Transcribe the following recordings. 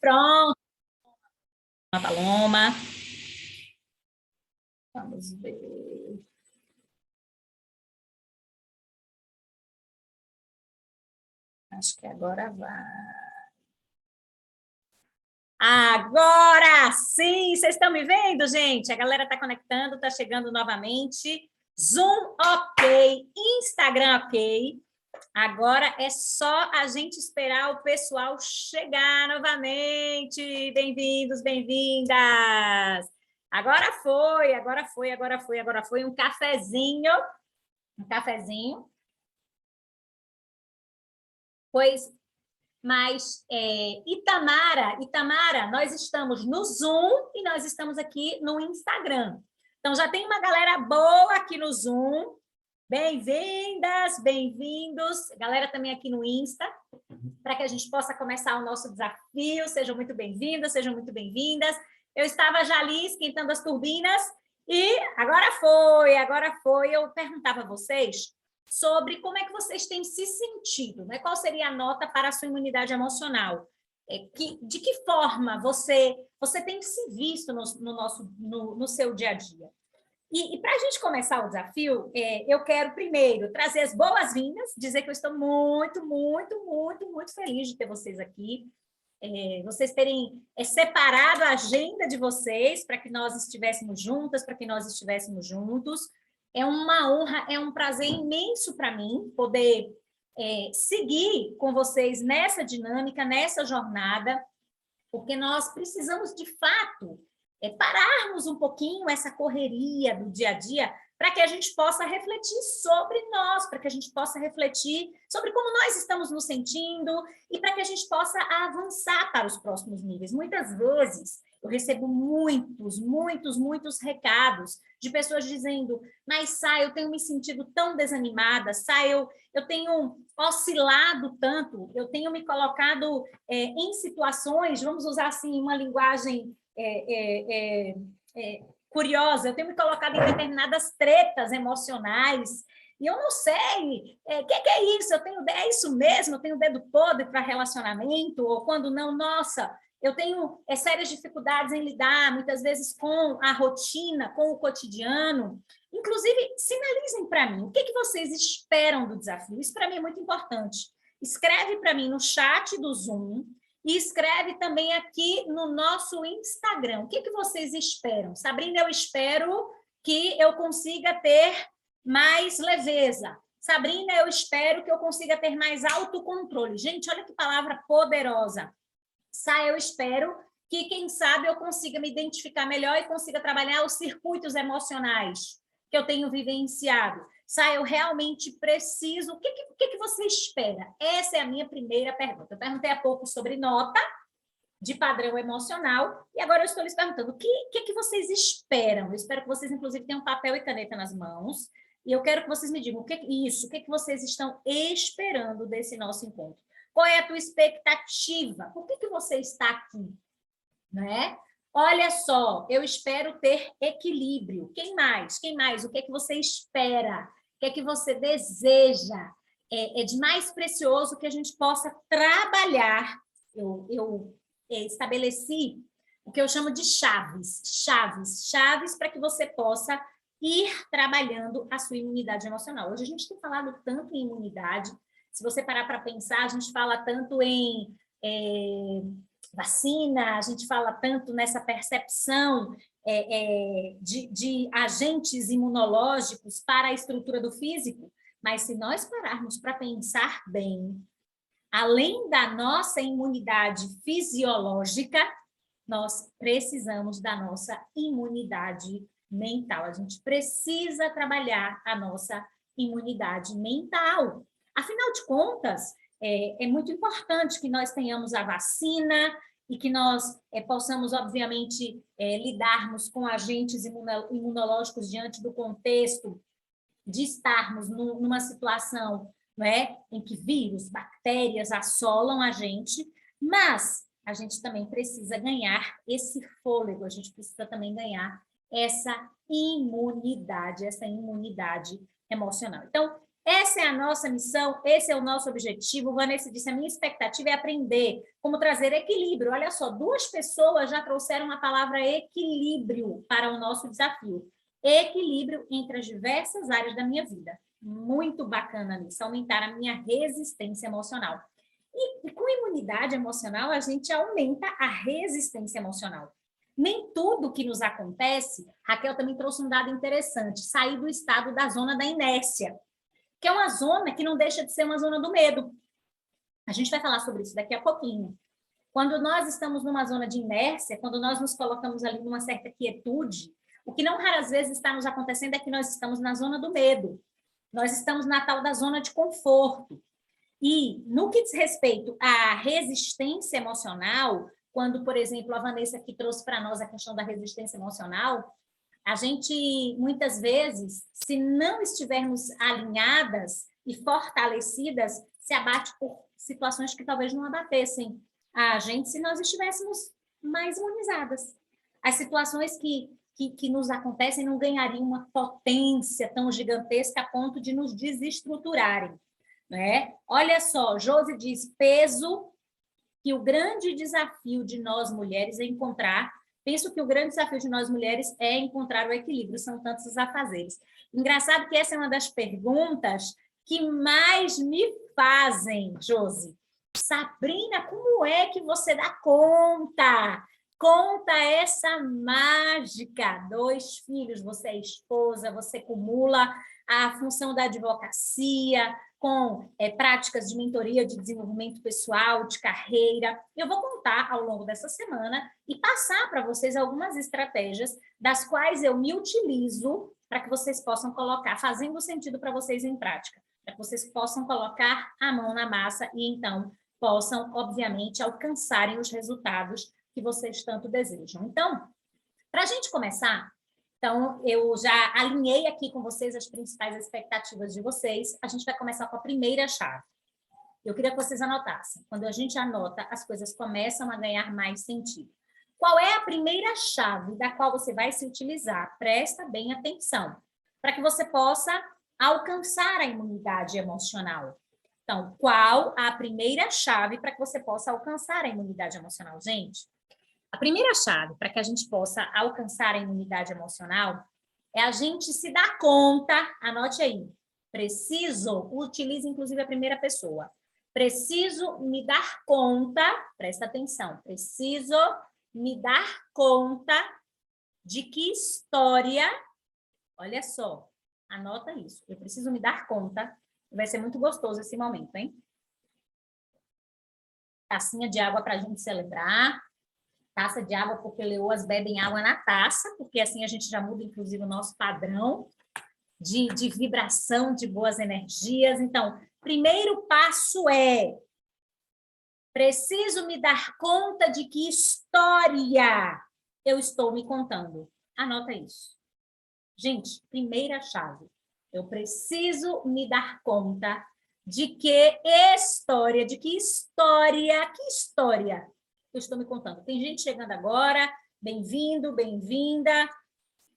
Pronto, Paloma. Vamos ver. Acho que agora vai. Agora sim! Vocês estão me vendo, gente? A galera está conectando, está chegando novamente. Zoom ok, Instagram ok. Agora é só a gente esperar o pessoal chegar novamente. Bem-vindos, bem-vindas! Agora foi, agora foi, agora foi, agora foi um cafezinho. Um cafezinho. Pois, mas Itamara, nós estamos no Zoom e nós estamos aqui no Instagram. Então, já tem uma galera boa aqui no Zoom. Bem-vindas, bem-vindos. Galera também aqui no Insta, para que a gente possa começar o nosso desafio. Sejam muito bem-vindas, sejam muito bem-vindas. Eu estava já ali esquentando as turbinas e agora foi. Eu perguntava a vocês sobre como é que vocês têm se sentido, né? Qual seria a nota para a sua imunidade emocional? De que forma você tem se visto no seu dia a dia? E para a gente começar o desafio, eu quero primeiro trazer as boas-vindas, dizer que eu estou muito, muito, muito, muito feliz de ter vocês aqui. Vocês terem separado a agenda de vocês para que nós estivéssemos juntas, para que nós estivéssemos juntos. É uma honra, é um prazer imenso para mim poder seguir com vocês nessa dinâmica, nessa jornada, porque nós precisamos, de fato, pararmos um pouquinho essa correria do dia a dia para que a gente possa refletir sobre nós, para que a gente possa refletir sobre como nós estamos nos sentindo e para que a gente possa avançar para os próximos níveis. Muitas vezes eu recebo muitos, muitos, muitos recados de pessoas dizendo: mas Sá, eu tenho me sentido tão desanimada, Sá, eu tenho oscilado tanto, eu tenho me colocado em situações, vamos usar assim uma linguagem curiosa, eu tenho me colocado em determinadas tretas emocionais, e eu não sei, o que é isso? É isso mesmo? Eu tenho dedo podre para relacionamento? Ou quando não, nossa, eu tenho sérias dificuldades em lidar, muitas vezes, com a rotina, com o cotidiano. Inclusive, sinalizem para mim, o que vocês esperam do desafio? Isso, para mim, é muito importante. Escreve para mim no chat do Zoom, e escreve também aqui no nosso Instagram. O que vocês esperam? Sabrina, eu espero que eu consiga ter mais leveza. Sabrina, eu espero que eu consiga ter mais autocontrole. Gente, olha que palavra poderosa. Sá, eu espero que, quem sabe, eu consiga me identificar melhor e consiga trabalhar os circuitos emocionais que eu tenho vivenciado. Sá, eu realmente preciso... O que você espera? Essa é a minha primeira pergunta. Eu perguntei há pouco sobre nota de padrão emocional e agora eu estou lhes perguntando o que vocês esperam. Eu espero que vocês, inclusive, tenham papel e caneta nas mãos e eu quero que vocês me digam o que vocês estão esperando desse nosso encontro. Qual é a tua expectativa? Por que você está aqui? Né? Olha só, eu espero ter equilíbrio. Quem mais? Quem mais? O que você espera? O que você deseja? É de mais precioso que a gente possa trabalhar. Eu estabeleci o que eu chamo de chaves para que você possa ir trabalhando a sua imunidade emocional. Hoje a gente tem falado tanto em imunidade. Se você parar para pensar, a gente fala tanto em vacina, a gente fala tanto nessa percepção de agentes imunológicos para a estrutura do físico, mas se nós pararmos para pensar bem, além da nossa imunidade fisiológica, nós precisamos da nossa imunidade mental. A gente precisa trabalhar a nossa imunidade mental. Afinal de contas, é muito importante que nós tenhamos a vacina e que nós possamos, obviamente, lidarmos com agentes imunológicos diante do contexto de estarmos numa situação, não é, em que vírus, bactérias assolam a gente, mas a gente também precisa ganhar esse fôlego, a gente precisa também ganhar essa imunidade emocional. Então, Essa é a nossa missão, esse é o nosso objetivo. Vanessa disse, a minha expectativa é aprender como trazer equilíbrio. Olha só, 2 pessoas já trouxeram a palavra equilíbrio para o nosso desafio. Equilíbrio entre as diversas áreas da minha vida. Muito bacana nisso, aumentar a minha resistência emocional. E com imunidade emocional, a gente aumenta a resistência emocional. Nem tudo que nos acontece, Raquel também trouxe um dado interessante, sair do estado da zona da inércia, que é uma zona que não deixa de ser uma zona do medo. A gente vai falar sobre isso daqui a pouquinho. Quando nós estamos numa zona de inércia, quando nós nos colocamos ali numa certa quietude, o que não raras vezes está nos acontecendo é que nós estamos na zona do medo. Nós estamos na tal da zona de conforto. E no que diz respeito à resistência emocional, quando, por exemplo, a Vanessa aqui trouxe para nós a questão da resistência emocional, a gente, muitas vezes, se não estivermos alinhadas e fortalecidas, se abate por situações que talvez não abatessem a gente se nós estivéssemos mais imunizadas. As situações que nos acontecem não ganhariam uma potência tão gigantesca a ponto de nos desestruturarem. Né? Olha só, Josi diz, que o grande desafio de nós mulheres é encontrar, penso que o grande desafio de nós mulheres é encontrar o equilíbrio, são tantos os afazeres. Engraçado que essa é uma das perguntas que mais me fazem, Josi. Sabrina, como é que você dá conta? Conta essa mágica. 2 filhos, você é esposa, você acumula a função da advocacia, com práticas de mentoria, de desenvolvimento pessoal, de carreira. Eu vou contar ao longo dessa semana e passar para vocês algumas estratégias das quais eu me utilizo para que vocês possam colocar, fazendo sentido para vocês em prática, para que vocês possam colocar a mão na massa e, então, possam, obviamente, alcançarem os resultados que vocês tanto desejam. Então, para a gente começar, então, eu já alinhei aqui com vocês as principais expectativas de vocês. A gente vai começar com a primeira chave. Eu queria que vocês anotassem. Quando a gente anota, as coisas começam a ganhar mais sentido. Qual é a primeira chave da qual você vai se utilizar? Presta bem atenção, para que você possa alcançar a imunidade emocional. Então, qual a primeira chave para que você possa alcançar a imunidade emocional, gente? A primeira chave para que a gente possa alcançar a imunidade emocional é a gente se dar conta, anote aí, utilize inclusive a primeira pessoa, preciso me dar conta, presta atenção, preciso me dar conta de que história, olha só, anota isso, eu preciso me dar conta, vai ser muito gostoso esse momento, hein? Tacinha de água para a gente celebrar. Taça de água, porque leoas bebem água na taça, porque assim a gente já muda, inclusive, o nosso padrão de vibração, de boas energias. Então, primeiro passo é, preciso me dar conta de que história eu estou me contando. Anota isso. Gente, primeira chave. Eu preciso me dar conta de que história eu estou me contando. Tem gente chegando agora, bem-vindo, bem-vinda.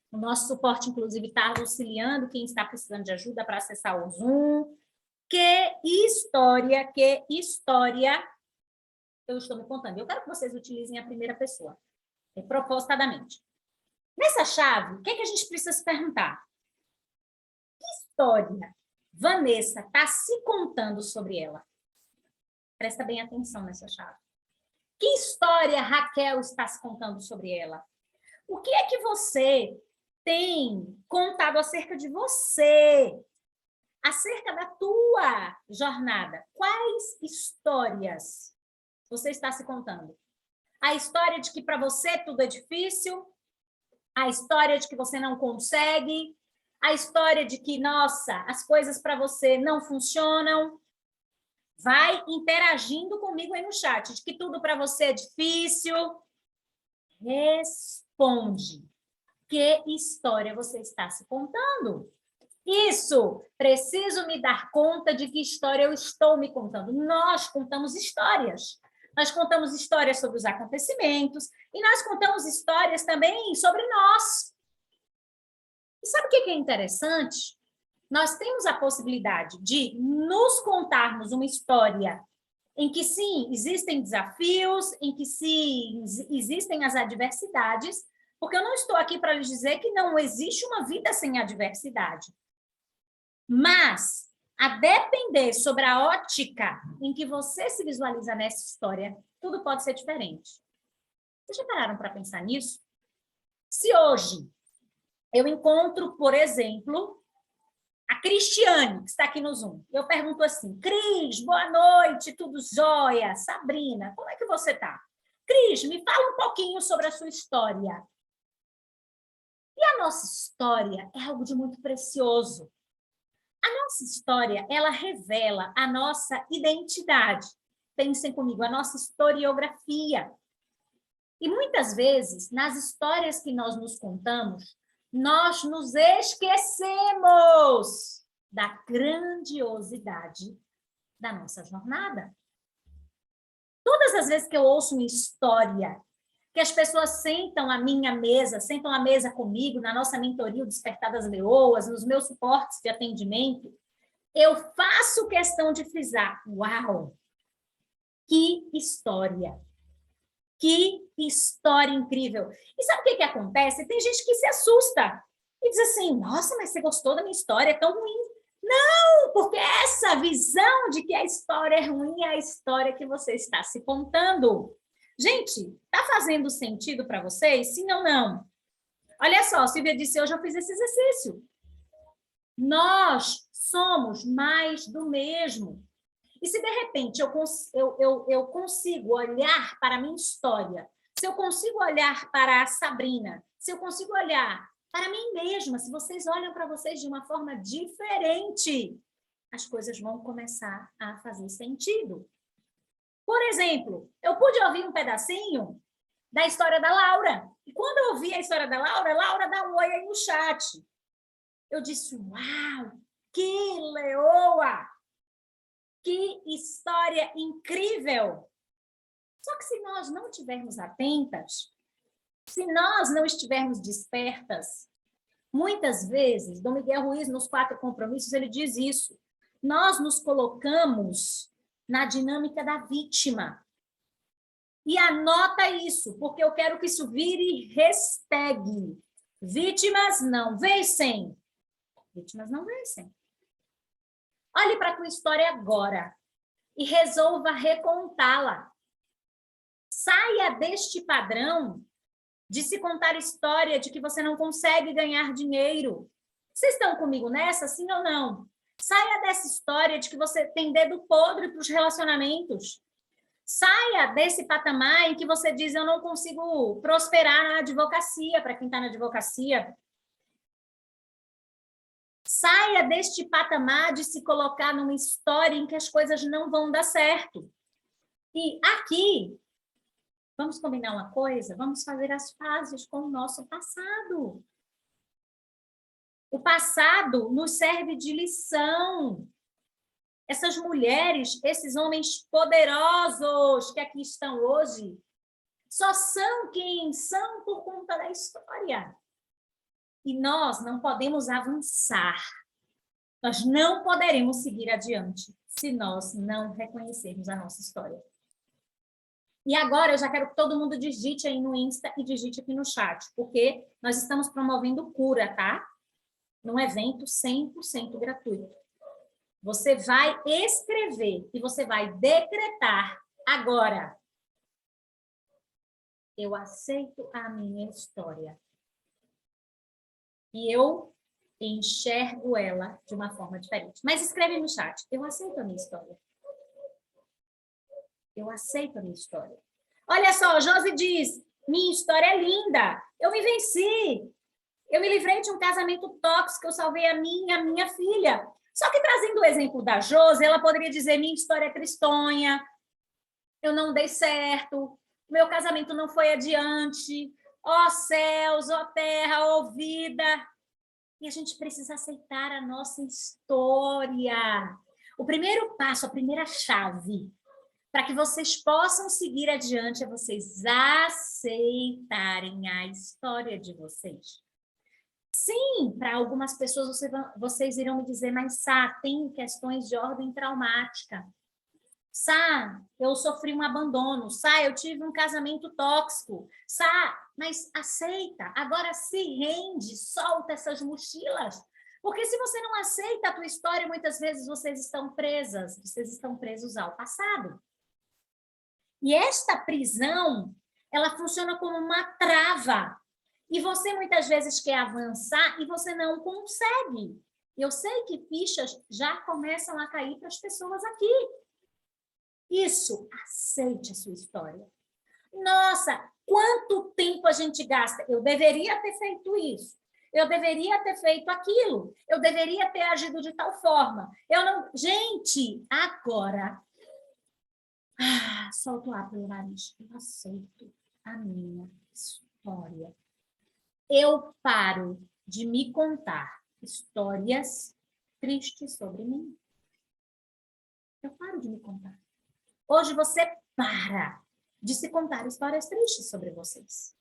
O nosso suporte, inclusive, está auxiliando quem está precisando de ajuda para acessar o Zoom. Que história eu estou me contando? Eu quero que vocês utilizem a primeira pessoa, propositadamente. Nessa chave, o que a gente precisa se perguntar? Que história Vanessa está se contando sobre ela? Presta bem atenção nessa chave. Que história Raquel está se contando sobre ela? O que é que você tem contado acerca de você? Acerca da tua jornada? Quais histórias você está se contando? A história de que para você tudo é difícil? A história de que você não consegue? A história de que, nossa, as coisas para você não funcionam? Vai interagindo comigo aí no chat, de que tudo para você é difícil. Responde. Que história você está se contando? Isso! Preciso me dar conta de que história eu estou me contando. Nós contamos histórias. Nós contamos histórias sobre os acontecimentos e nós contamos histórias também sobre nós. E sabe o que é interessante? nós temos a possibilidade de nos contarmos uma história em que, sim, existem desafios, em que, sim, existem as adversidades, porque eu não estou aqui para lhes dizer que não existe uma vida sem adversidade. Mas, a depender sobre a ótica em que você se visualiza nessa história, tudo pode ser diferente. Vocês já pararam para pensar nisso? Se hoje eu encontro, por exemplo, a Cristiane, que está aqui no Zoom, eu pergunto assim: Cris, boa noite, tudo jóia? Sabrina, como é que você está? Cris, me fala um pouquinho sobre a sua história. E a nossa história é algo de muito precioso. A nossa história, ela revela a nossa identidade. Pensem comigo, a nossa historiografia. E muitas vezes, nas histórias que nós nos contamos, nós nos esquecemos da grandiosidade da nossa jornada. Todas as vezes que eu ouço uma história, que as pessoas sentam à minha mesa, sentam à mesa comigo, na nossa mentoria, o Despertar das Leoas, nos meus suportes de atendimento, eu faço questão de frisar: uau, que história! Que história incrível! E sabe o que acontece? Tem gente que se assusta e diz assim: nossa, mas você gostou da minha história? É tão ruim. Não, porque essa visão de que a história é ruim é a história que você está se contando. Gente, está fazendo sentido para vocês? Sim ou não? Olha só, a Silvia disse: hoje eu fiz esse exercício. Nós somos mais do mesmo. E se, de repente, eu consigo olhar para a minha história, se eu consigo olhar para a Sabrina, se eu consigo olhar para mim mesma, se vocês olham para vocês de uma forma diferente, as coisas vão começar a fazer sentido. Por exemplo, eu pude ouvir um pedacinho da história da Laura. E quando eu ouvi a história da Laura dá um oi aí no chat. Eu disse: uau, que leoa! Que história incrível! Só que se nós não estivermos atentas, se nós não estivermos despertas, muitas vezes, Dom Miguel Ruiz, nos 4 Compromissos, ele diz isso. Nós nos colocamos na dinâmica da vítima. E anota isso, porque eu quero que isso vire hashtag. Vítimas não vencem. Vítimas não vencem. Olhe para a tua história agora e resolva recontá-la. Saia deste padrão de se contar história de que você não consegue ganhar dinheiro. Vocês estão comigo nessa, sim ou não? Saia dessa história de que você tem dedo podre para os relacionamentos. Saia desse patamar em que você diz: eu não consigo prosperar na advocacia, para quem está na advocacia. Saia deste patamar de se colocar numa história em que as coisas não vão dar certo. E aqui, vamos combinar uma coisa? Vamos fazer as pazes com o nosso passado. O passado nos serve de lição. Essas mulheres, esses homens poderosos que aqui estão hoje, só são quem são por conta da história. E nós não podemos avançar. Nós não poderemos seguir adiante se nós não reconhecermos a nossa história. E agora eu já quero que todo mundo digite aí no Insta e digite aqui no chat, porque nós estamos promovendo cura, tá? Num evento 100% gratuito. Você vai escrever e você vai decretar agora: eu aceito a minha história. E eu enxergo ela de uma forma diferente. Mas escreve no chat: eu aceito a minha história. Eu aceito a minha história. Olha só, Josi diz: minha história é linda. Eu me venci. Eu me livrei de um casamento tóxico. Eu salvei a minha filha. Só que trazendo o exemplo da Josi, ela poderia dizer: minha história é tristonha. Eu não dei certo. Meu casamento não foi adiante. Ó céus, ó terra, ó vida. E a gente precisa aceitar a nossa história. O primeiro passo, a primeira chave para que vocês possam seguir adiante é vocês aceitarem a história de vocês. Sim, para algumas pessoas vocês irão me dizer, mas Sá, tem questões de ordem traumática. Sá, eu sofri um abandono. Sá, eu tive um casamento tóxico. Sá, mas aceita, agora se rende, solta essas mochilas. Porque se você não aceita a tua história, muitas vezes vocês estão presos ao passado. E esta prisão, ela funciona como uma trava. E você muitas vezes quer avançar e você não consegue. Eu sei que fichas já começam a cair para as pessoas aqui. Isso, aceite a sua história. Nossa, quanto tempo a gente gasta? Eu deveria ter feito isso. Eu deveria ter feito aquilo. Eu deveria ter agido de tal forma. Eu não... Gente, agora... solto o ar pelo nariz. Eu aceito a minha história. Eu paro de me contar histórias tristes sobre mim. Eu paro de me contar. Hoje você para de se contar histórias tristes sobre vocês.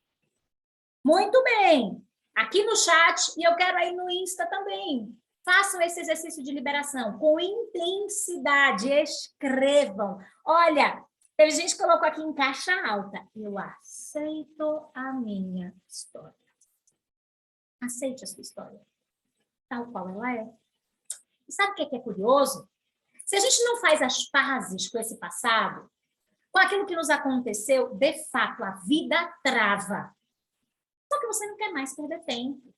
Muito bem! Aqui no chat, e eu quero aí no Insta também. Façam esse exercício de liberação com intensidade, escrevam. Olha, teve gente que colocou aqui em caixa alta. Eu aceito a minha história. Aceite a sua história, tal qual ela é. E sabe o que é curioso? Se a gente não faz as pazes com esse passado, com aquilo que nos aconteceu, de fato, a vida trava. Só que você não quer mais perder tempo.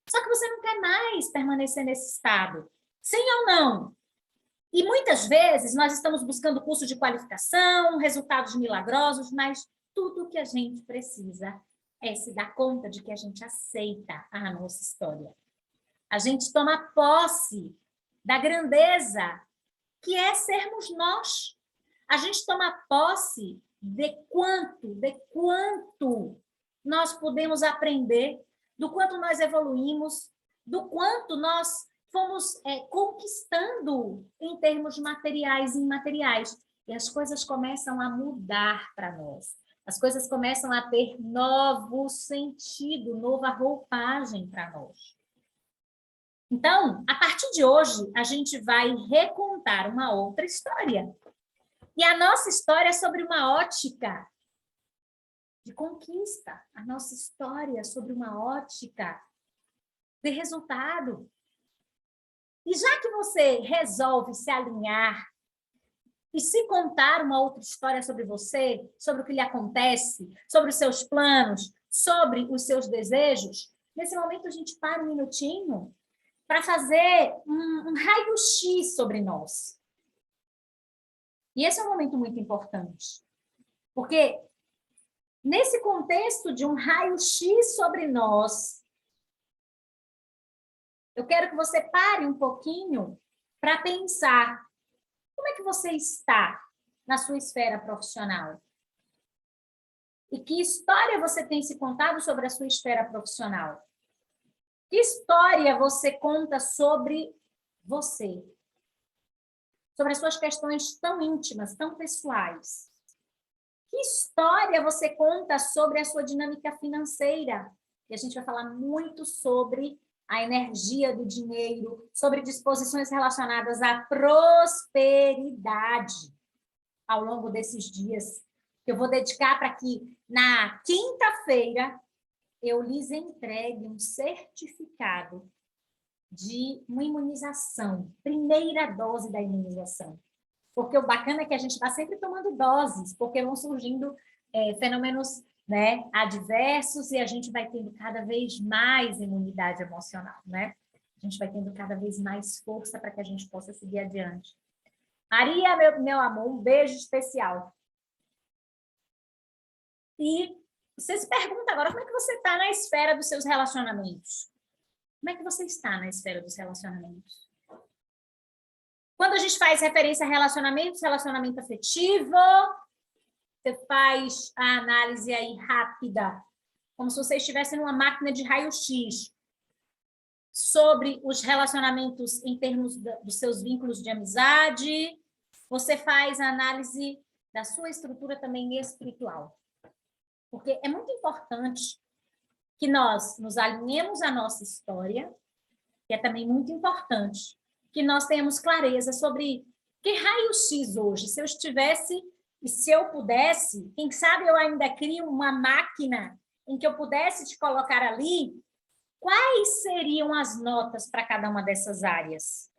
Só que você não quer mais permanecer nesse estado. Sim ou não? E muitas vezes nós estamos buscando curso de qualificação, resultados milagrosos, mas tudo o que a gente precisa é se dar conta de que a gente aceita a nossa história. A gente toma posse da grandeza que é sermos nós. A gente toma posse de quanto nós podemos aprender, do quanto nós evoluímos, do quanto nós fomos conquistando em termos materiais e imateriais. E as coisas começam a mudar para nós. As coisas começam a ter novo sentido, nova roupagem para nós. Então, a partir de hoje, a gente vai recontar uma outra história. E a nossa história é sobre uma ótica de conquista. A nossa história é sobre uma ótica de resultado. E já que você resolve se alinhar e se contar uma outra história sobre você, sobre o que lhe acontece, sobre os seus planos, sobre os seus desejos, nesse momento a gente para um minutinho para fazer um raio-x sobre nós. E esse é um momento muito importante, porque nesse contexto de um raio-x sobre nós, eu quero que você pare um pouquinho para pensar como é que você está na sua esfera profissional. E que história você tem se contado sobre a sua esfera profissional? Que história você conta sobre você? Sobre as suas questões tão íntimas, tão pessoais. Que história você conta sobre a sua dinâmica financeira? E a gente vai falar muito sobre a energia do dinheiro, sobre disposições relacionadas à prosperidade ao longo desses dias, que eu vou dedicar para que na quinta-feira eu lhes entregue um certificado de uma imunização, primeira dose da imunização. Porque o bacana é que a gente está sempre tomando doses, porque vão surgindo fenômenos, né, adversos e a gente vai tendo cada vez mais imunidade emocional, né? A gente vai tendo cada vez mais força para que a gente possa seguir adiante. Maria, meu amor, um beijo especial. E você se pergunta agora, como é que você está na esfera dos seus relacionamentos? Como é que você está na esfera dos relacionamentos? Quando a gente faz referência a relacionamentos, relacionamento afetivo, você faz a análise aí rápida, como se você estivesse numa máquina de raio-x, sobre os relacionamentos em termos dos seus vínculos de amizade, você faz a análise da sua estrutura também espiritual. Porque é muito importante que nós nos alinhemos à nossa história, que é também muito importante, que nós tenhamos clareza sobre que raio-x hoje, se eu estivesse e se eu pudesse, quem sabe eu ainda crio uma máquina em que eu pudesse te colocar ali, quais seriam as notas para cada uma dessas áreas?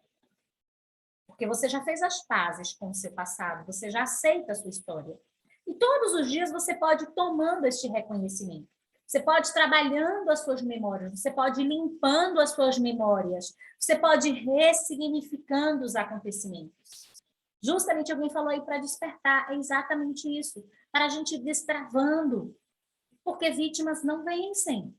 Porque você já fez as pazes com o seu passado, você já aceita a sua história. E todos os dias você pode ir tomando este reconhecimento. Você pode ir trabalhando as suas memórias, você pode ir limpando as suas memórias, você pode ir ressignificando os acontecimentos. Justamente alguém falou aí para despertar, é exatamente isso, para a gente ir destravando, porque vítimas não vencem.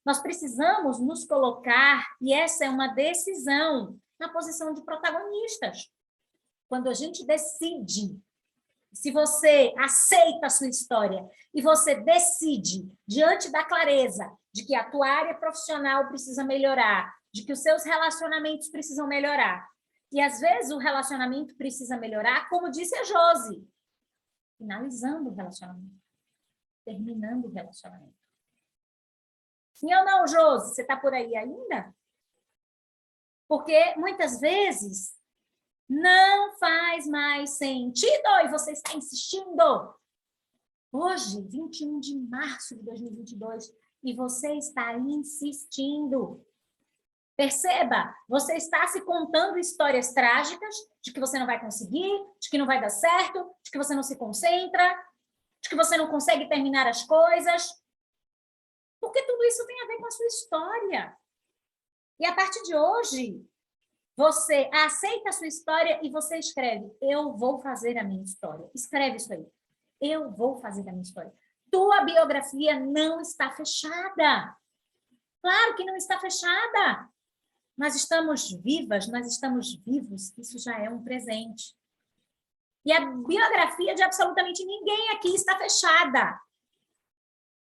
Nós precisamos nos colocar, e essa é uma decisão, na posição de protagonistas. Quando a gente decide, se você aceita a sua história e você decide, diante da clareza de que a tua área profissional precisa melhorar, de que os seus relacionamentos precisam melhorar, e às vezes o relacionamento precisa melhorar, como disse a Josi, finalizando o relacionamento, terminando o relacionamento. Sim ou não, Josi? Você está por aí ainda? Porque muitas vezes não faz mais sentido e você está insistindo. Hoje, 21 de março de 2022, e você está insistindo. Perceba, você está se contando histórias trágicas de que você não vai conseguir, de que não vai dar certo, de que você não se concentra, de que você não consegue terminar as coisas. Porque tudo isso tem a ver com a sua história. E a partir de hoje, você aceita a sua história e você escreve, eu vou fazer a minha história. Escreve isso aí. Eu vou fazer a minha história. Tua biografia não está fechada. Claro que não está fechada. Nós estamos vivas, nós estamos vivos. Isso já é um presente. E a biografia de absolutamente ninguém aqui está fechada.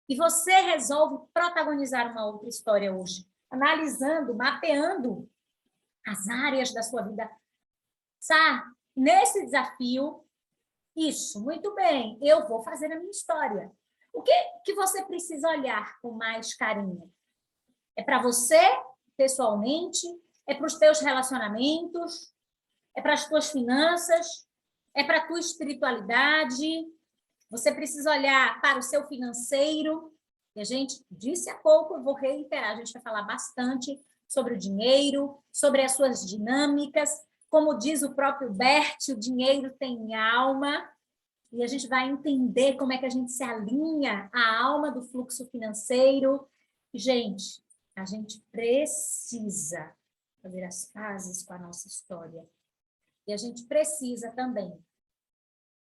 E você resolve protagonizar uma outra história hoje, analisando, mapeando as áreas da sua vida. Sabe? Nesse desafio, isso, muito bem, eu vou fazer a minha história. O que você precisa olhar com mais carinho? É para você, pessoalmente? É para os teus relacionamentos? É para as tuas finanças? É para a tua espiritualidade? Você precisa olhar para o seu financeiro? E a gente disse há pouco, eu vou reiterar, a gente vai falar bastante sobre o dinheiro, sobre as suas dinâmicas. Como diz o próprio Bert, o dinheiro tem alma, e a gente vai entender como é que a gente se alinha à alma do fluxo financeiro. Gente, a gente precisa fazer as pazes com a nossa história. E a gente precisa também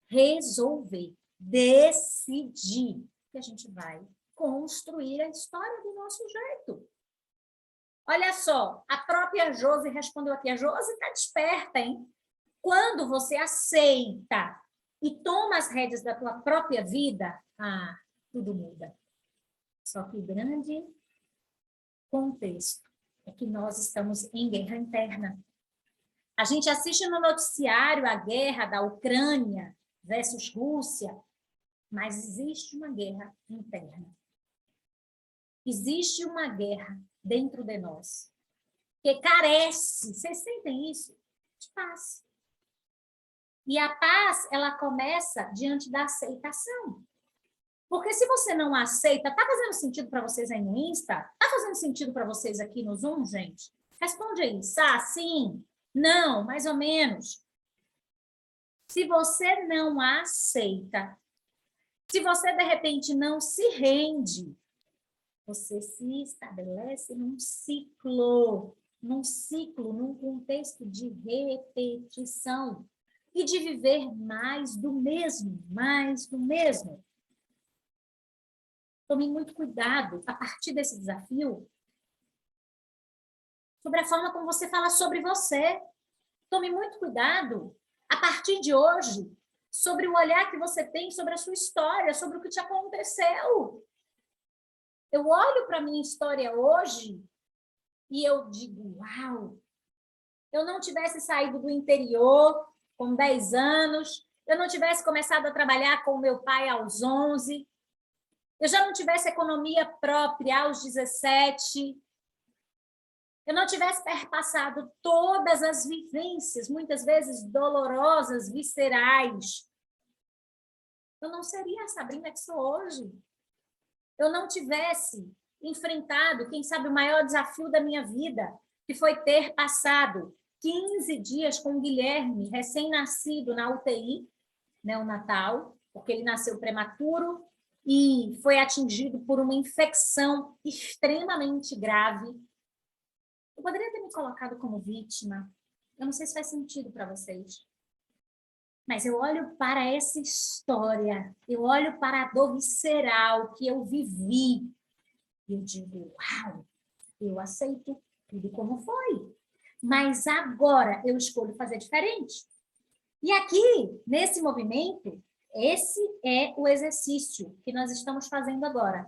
resolver, decidir que a gente vai construir a história do nosso jeito. Olha só, a própria Josi respondeu aqui. A Josi está desperta, hein? Quando você aceita e toma as rédeas da tua própria vida, tudo muda. Só que o grande contexto é que nós estamos em guerra interna. A gente assiste no noticiário a guerra da Ucrânia versus Rússia, mas existe uma guerra interna. Existe uma guerra dentro de nós, que carece, vocês sentem isso? De paz. E a paz, ela começa diante da aceitação. Porque se você não aceita, tá fazendo sentido para vocês aí no Insta? Tá fazendo sentido para vocês aqui no Zoom, gente? Responde aí, sim, não, mais ou menos. Se você não aceita, se você de repente não se rende, você se estabelece num ciclo, num contexto de repetição e de viver mais do mesmo, mais do mesmo. Tome muito cuidado, a partir desse desafio, sobre a forma como você fala sobre você. Tome muito cuidado, a partir de hoje, sobre o olhar que você tem sobre a sua história, sobre o que te aconteceu. Eu olho para a minha história hoje e eu digo, uau, eu não tivesse saído do interior com 10 anos, eu não tivesse começado a trabalhar com meu pai aos 11, eu já não tivesse economia própria aos 17, eu não tivesse perpassado todas as vivências, muitas vezes dolorosas, viscerais, eu não seria a Sabrina que sou hoje. Eu não tivesse enfrentado, quem sabe, o maior desafio da minha vida, que foi ter passado 15 dias com o Guilherme, recém-nascido na UTI, neonatal, porque ele nasceu prematuro e foi atingido por uma infecção extremamente grave. Eu poderia ter me colocado como vítima. Eu não sei se faz sentido para vocês. Mas eu olho para essa história, eu olho para a dor visceral que eu vivi, e eu digo, uau, eu aceito tudo como foi. Mas agora eu escolho fazer diferente. E aqui, nesse movimento, esse é o exercício que nós estamos fazendo agora.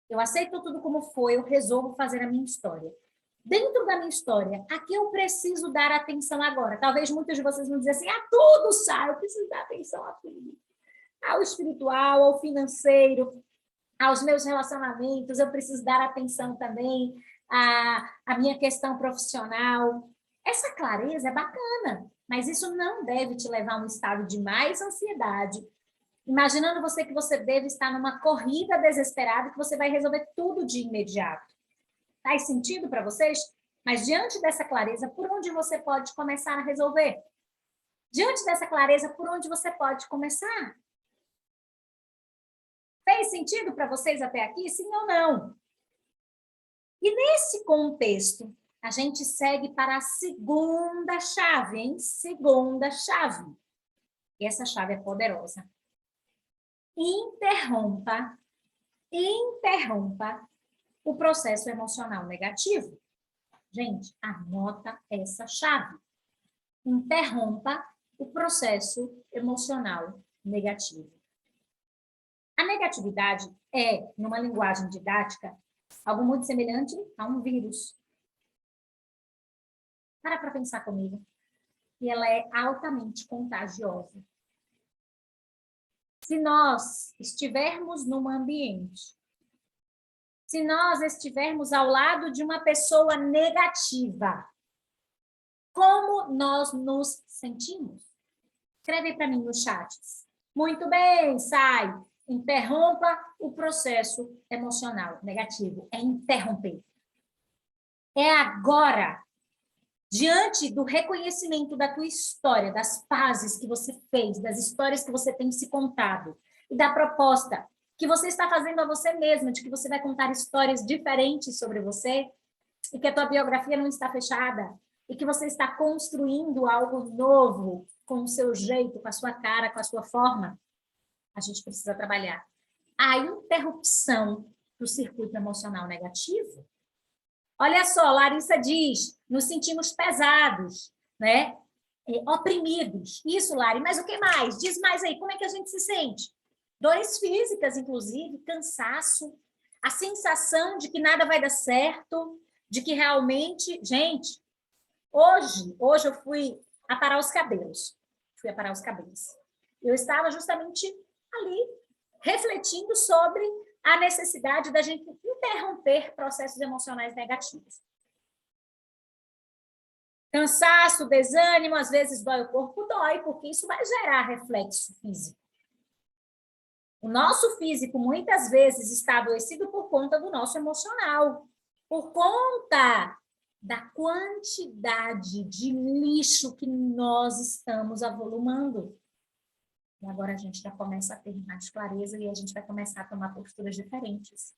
Eu aceito tudo como foi, eu resolvo fazer a minha história. Dentro da minha história, a que eu preciso dar atenção agora? Talvez muitos de vocês vão dizer assim, a tudo, Sá, eu preciso dar atenção a tudo. Ao espiritual, ao financeiro, aos meus relacionamentos, eu preciso dar atenção também à minha questão profissional. Essa clareza é bacana, mas isso não deve te levar a um estado de mais ansiedade, imaginando você que você deve estar numa corrida desesperada que você vai resolver tudo de imediato. Faz sentido para vocês? Mas diante dessa clareza, por onde você pode começar a resolver? Diante dessa clareza, por onde você pode começar? Fez sentido para vocês até aqui? Sim ou não? E nesse contexto, a gente segue para a segunda chave, hein? Segunda chave. E essa chave é poderosa. Interrompa o processo emocional negativo. Gente, anota essa chave. Interrompa o processo emocional negativo. A negatividade é, numa linguagem didática, algo muito semelhante a um vírus. Para pensar comigo. E ela é altamente contagiosa. Se nós estivermos num ambiente, se nós estivermos ao lado de uma pessoa negativa, como nós nos sentimos? Escreve para mim nos chats. Muito bem, Sai. Interrompa o processo emocional negativo. É interromper. É agora, diante do reconhecimento da tua história, das pazes que você fez, das histórias que você tem se contado, e da proposta que você está fazendo a você mesma, de que você vai contar histórias diferentes sobre você, e que a tua biografia não está fechada, e que você está construindo algo novo, com o seu jeito, com a sua cara, com a sua forma, a gente precisa trabalhar a interrupção do circuito emocional negativo. Olha só, Larissa diz, nos sentimos pesados, né? Oprimidos. Isso, Lari, mas o que mais? Diz mais aí, como é que a gente se sente? Dores físicas, inclusive, cansaço, a sensação de que nada vai dar certo, de que realmente... Gente, hoje eu fui aparar os cabelos. Eu estava justamente ali, refletindo sobre a necessidade da gente interromper processos emocionais negativos. Cansaço, desânimo, às vezes dói o corpo, dói, porque isso vai gerar reflexo físico. O nosso físico, muitas vezes, está adoecido por conta do nosso emocional, por conta da quantidade de lixo que nós estamos avolumando. E agora a gente já começa a ter mais clareza e a gente vai começar a tomar posturas diferentes.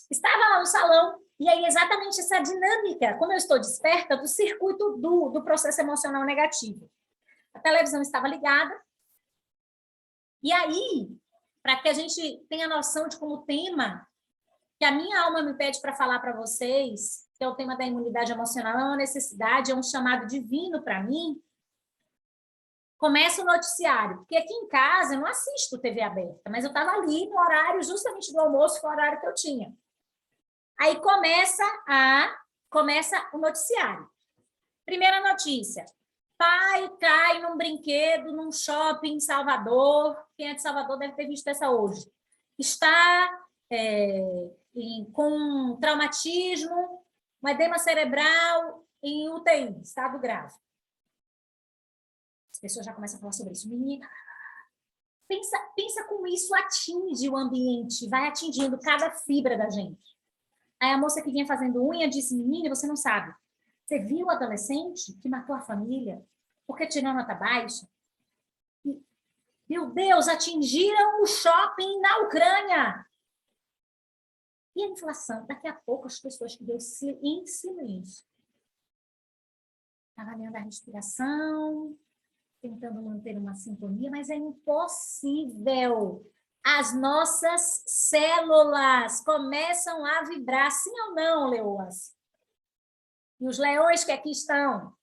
Estava lá no salão, e aí exatamente essa dinâmica, como eu estou desperta, do circuito do processo emocional negativo. A televisão estava ligada, e aí, para que a gente tenha noção de como o tema que a minha alma me pede para falar para vocês, que é o tema da imunidade emocional, é uma necessidade, é um chamado divino para mim, começa o noticiário, porque aqui em casa eu não assisto TV aberta, mas eu estava ali no horário justamente do almoço, que foi o horário que eu tinha. Aí começa o noticiário. Primeira notícia, Pai cai num brinquedo, num shopping em Salvador. Quem é de Salvador deve ter visto essa hoje. Está com traumatismo, um edema cerebral em UTI, estado grave. As pessoas já começam a falar sobre isso. Menina, pensa como isso atinge o ambiente, vai atingindo cada fibra da gente. Aí a moça que vinha fazendo unha disse, menina, você não sabe. Você viu o adolescente que matou a família porque tirou nota baixa? Meu Deus, atingiram o shopping na Ucrânia. E a inflação? Daqui a pouco as pessoas que deu em silêncio. Trabalhando a respiração, tentando manter uma sintonia, mas é impossível. As nossas células começam a vibrar, sim ou não, leoas? E os leões que aqui estão?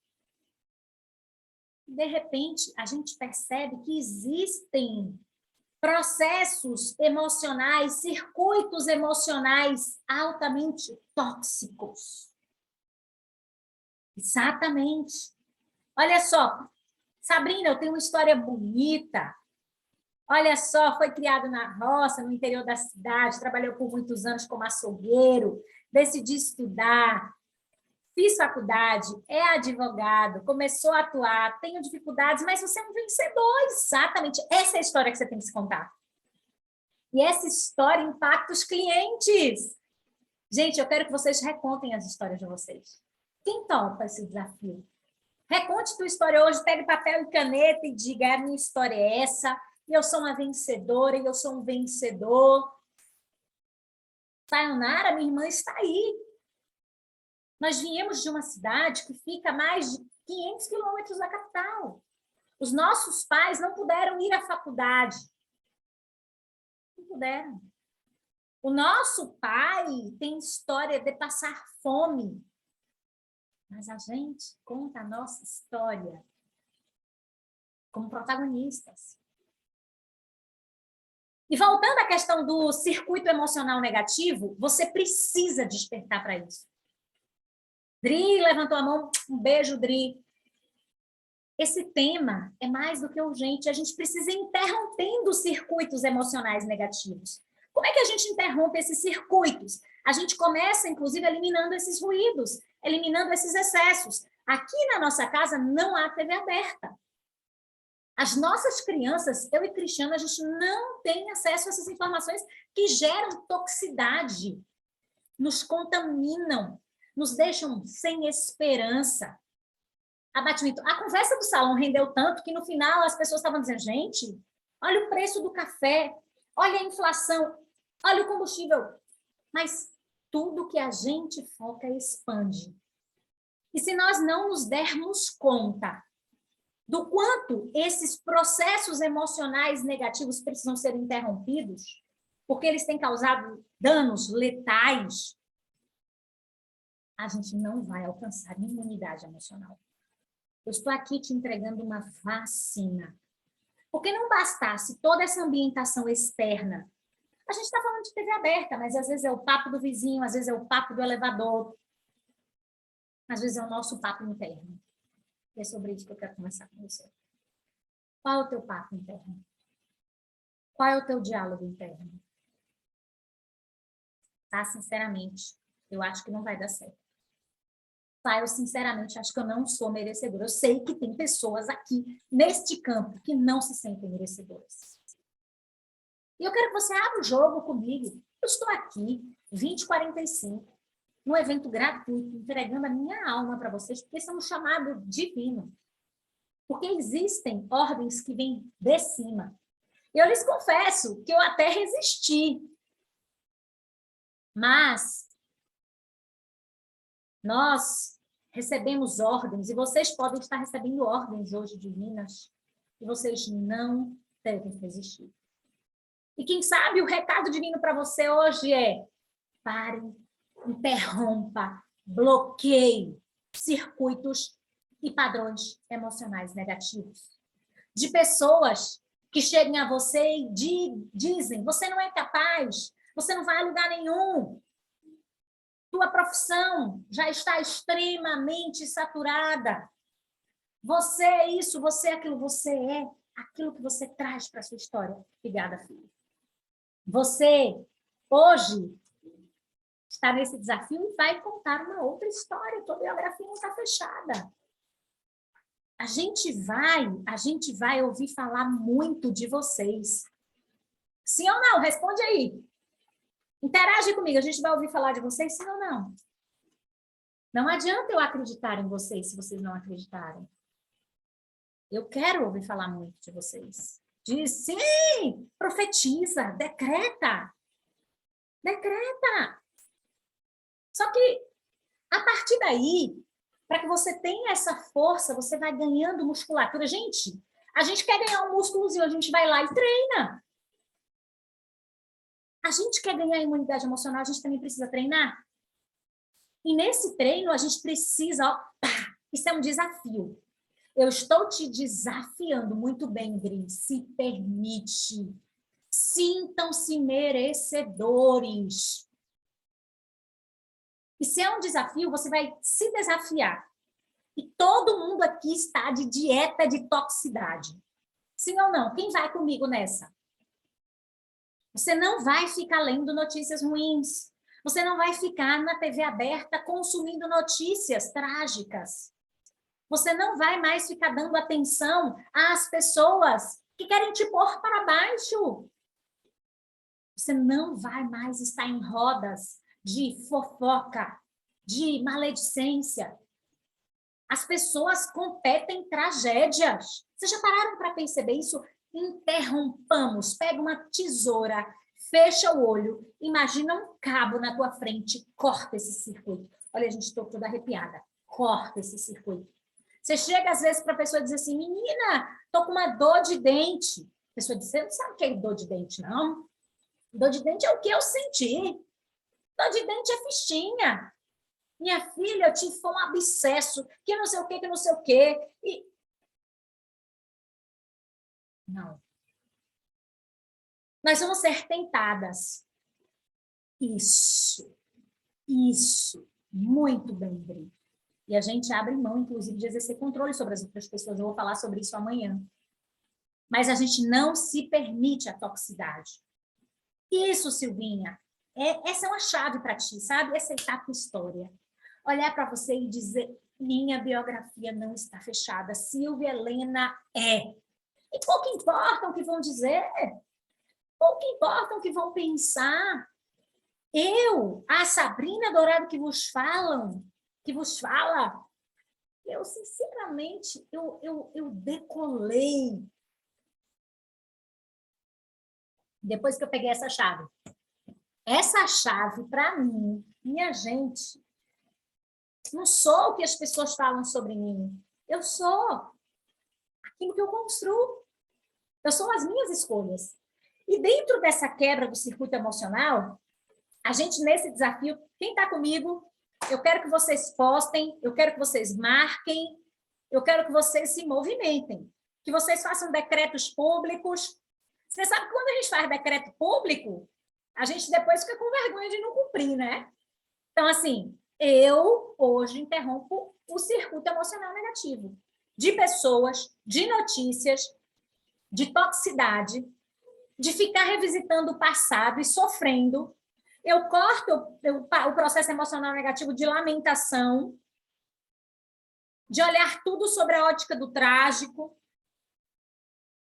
De repente, a gente percebe que existem processos emocionais, circuitos emocionais altamente tóxicos. Exatamente. Olha só, Sabrina, eu tenho uma história bonita. Olha só, foi criado na roça, no interior da cidade, trabalhou por muitos anos como açougueiro, decidi estudar, fiz faculdade, é advogado, começou a atuar, tenho dificuldades, mas você é um vencedor, exatamente. Essa é a história que você tem que se contar. E essa história impacta os clientes. Gente, eu quero que vocês recontem as histórias de vocês. Quem topa esse desafio? Reconte tua história hoje, pegue papel e caneta e diga, a minha história é essa, e eu sou uma vencedora, e eu sou um vencedor. Sayonara, minha irmã está aí. Nós viemos de uma cidade que fica a mais de 500 quilômetros da capital. Os nossos pais não puderam ir à faculdade. Não puderam. O nosso pai tem história de passar fome. Mas a gente conta a nossa história como protagonistas. E voltando à questão do circuito emocional negativo, você precisa despertar para isso. Dri levantou a mão, um beijo, Dri. Esse tema é mais do que urgente, a gente precisa ir interrompendo os circuitos emocionais negativos. Como é que a gente interrompe esses circuitos? A gente começa, inclusive, eliminando esses ruídos, eliminando esses excessos. Aqui na nossa casa não há TV aberta. As nossas crianças, eu e Cristiano, a gente não tem acesso a essas informações que geram toxicidade, nos contaminam, nos deixam sem esperança. Abatimento. A conversa do salão rendeu tanto que no final as pessoas estavam dizendo, gente, olha o preço do café, olha a inflação, olha o combustível. Mas tudo que a gente foca expande. E se nós não nos dermos conta do quanto esses processos emocionais negativos precisam ser interrompidos, porque eles têm causado danos letais, a gente não vai alcançar imunidade emocional. Eu estou aqui te entregando uma vacina. Porque não bastasse toda essa ambientação externa. A gente está falando de TV aberta, mas às vezes é o papo do vizinho, às vezes é o papo do elevador, às vezes é o nosso papo interno. E é sobre isso que eu quero conversar com você. Qual é o teu papo interno? Qual é o teu diálogo interno? Tá, sinceramente, eu acho que não vai dar certo. Tá, eu sinceramente acho que eu não sou merecedora. Eu sei que tem pessoas aqui, neste campo, que não se sentem merecedoras. E eu quero que você abra o jogo comigo. Eu estou aqui, 20h45, num evento gratuito, entregando a minha alma para vocês, porque isso é um chamado divino. Porque existem ordens que vêm de cima. Eu lhes confesso que eu até resisti. Mas nós recebemos ordens, e vocês podem estar recebendo ordens hoje divinas, e vocês não devem resistir. E quem sabe o recado divino para você hoje é: pare, interrompa, bloqueie circuitos e padrões emocionais negativos. De pessoas que chegam a você e dizem, você não é capaz, você não vai a lugar nenhum, tua profissão já está extremamente saturada, Você é isso, você é aquilo, você é aquilo que você traz para a sua história. Obrigada, filho. Você, hoje, está nesse desafio e vai contar uma outra história. Tua biografia não está fechada. A gente vai ouvir falar muito de vocês. Sim ou não? Responde aí. Interage comigo, a gente vai ouvir falar de vocês, sim ou não? Não adianta eu acreditar em vocês se vocês não acreditarem. Eu quero ouvir falar muito de vocês. Diz sim, profetiza, decreta. Decreta. Só que, a partir daí, para que você tenha essa força, você vai ganhando musculatura. Gente, a gente quer ganhar um músculozinho, a gente vai lá e treina. A gente quer ganhar imunidade emocional, a gente também precisa treinar. E nesse treino, a gente precisa... Ó, isso é um desafio. Eu estou te desafiando muito bem, Gri. Se permite. Sintam-se merecedores. E se é um desafio, você vai se desafiar. E todo mundo aqui está de dieta de toxicidade. Sim ou não? Quem vai comigo nessa? Você não vai ficar lendo notícias ruins. Você não vai ficar na TV aberta consumindo notícias trágicas. Você não vai mais ficar dando atenção às pessoas que querem te pôr para baixo. Você não vai mais estar em rodas de fofoca, de maledicência. As pessoas competem tragédias. Vocês já pararam para perceber isso? Interrompamos. Pega uma tesoura, fecha o olho, imagina um cabo na tua frente, corta esse circuito. Olha, a gente, estou toda arrepiada. Corta esse circuito. Você chega, às vezes, para a pessoa e diz assim, menina, tô com uma dor de dente. A pessoa diz, você não sabe o que é dor de dente, não? Dor de dente é o que eu senti. Dor de dente é fichinha. Minha filha, eu tive um abscesso, que não sei o quê, que não sei o quê. E... Não. Nós vamos ser tentadas. Isso. Muito bem, Bri. E a gente abre mão, inclusive, de exercer controle sobre as outras pessoas. Eu vou falar sobre isso amanhã. Mas a gente não se permite a toxicidade. Isso, Silvinha. Essa é uma chave para ti, sabe? Aceitar a tua história. Olhar para você e dizer, minha biografia não está fechada. Silvia Helena é. E pouco importa o que vão dizer. Pouco importa o que vão pensar. Eu, a Sabrina Dourado que vos fala, eu, sinceramente, eu decolei. Depois que eu peguei essa chave. Essa chave, para mim, minha gente, não sou o que as pessoas falam sobre mim. Eu sou aquilo que eu construo. Eu sou as minhas escolhas. E dentro dessa quebra do circuito emocional, a gente, nesse desafio, quem está comigo, eu quero que vocês postem, eu quero que vocês marquem, eu quero que vocês se movimentem, que vocês façam decretos públicos. Você sabe que quando a gente faz decreto público, a gente depois fica com vergonha de não cumprir, né? Então, assim, eu hoje interrompo o circuito emocional negativo de pessoas, de notícias, de toxicidade, de ficar revisitando o passado e sofrendo. Eu corto o processo emocional negativo de lamentação, de olhar tudo sobre a ótica do trágico.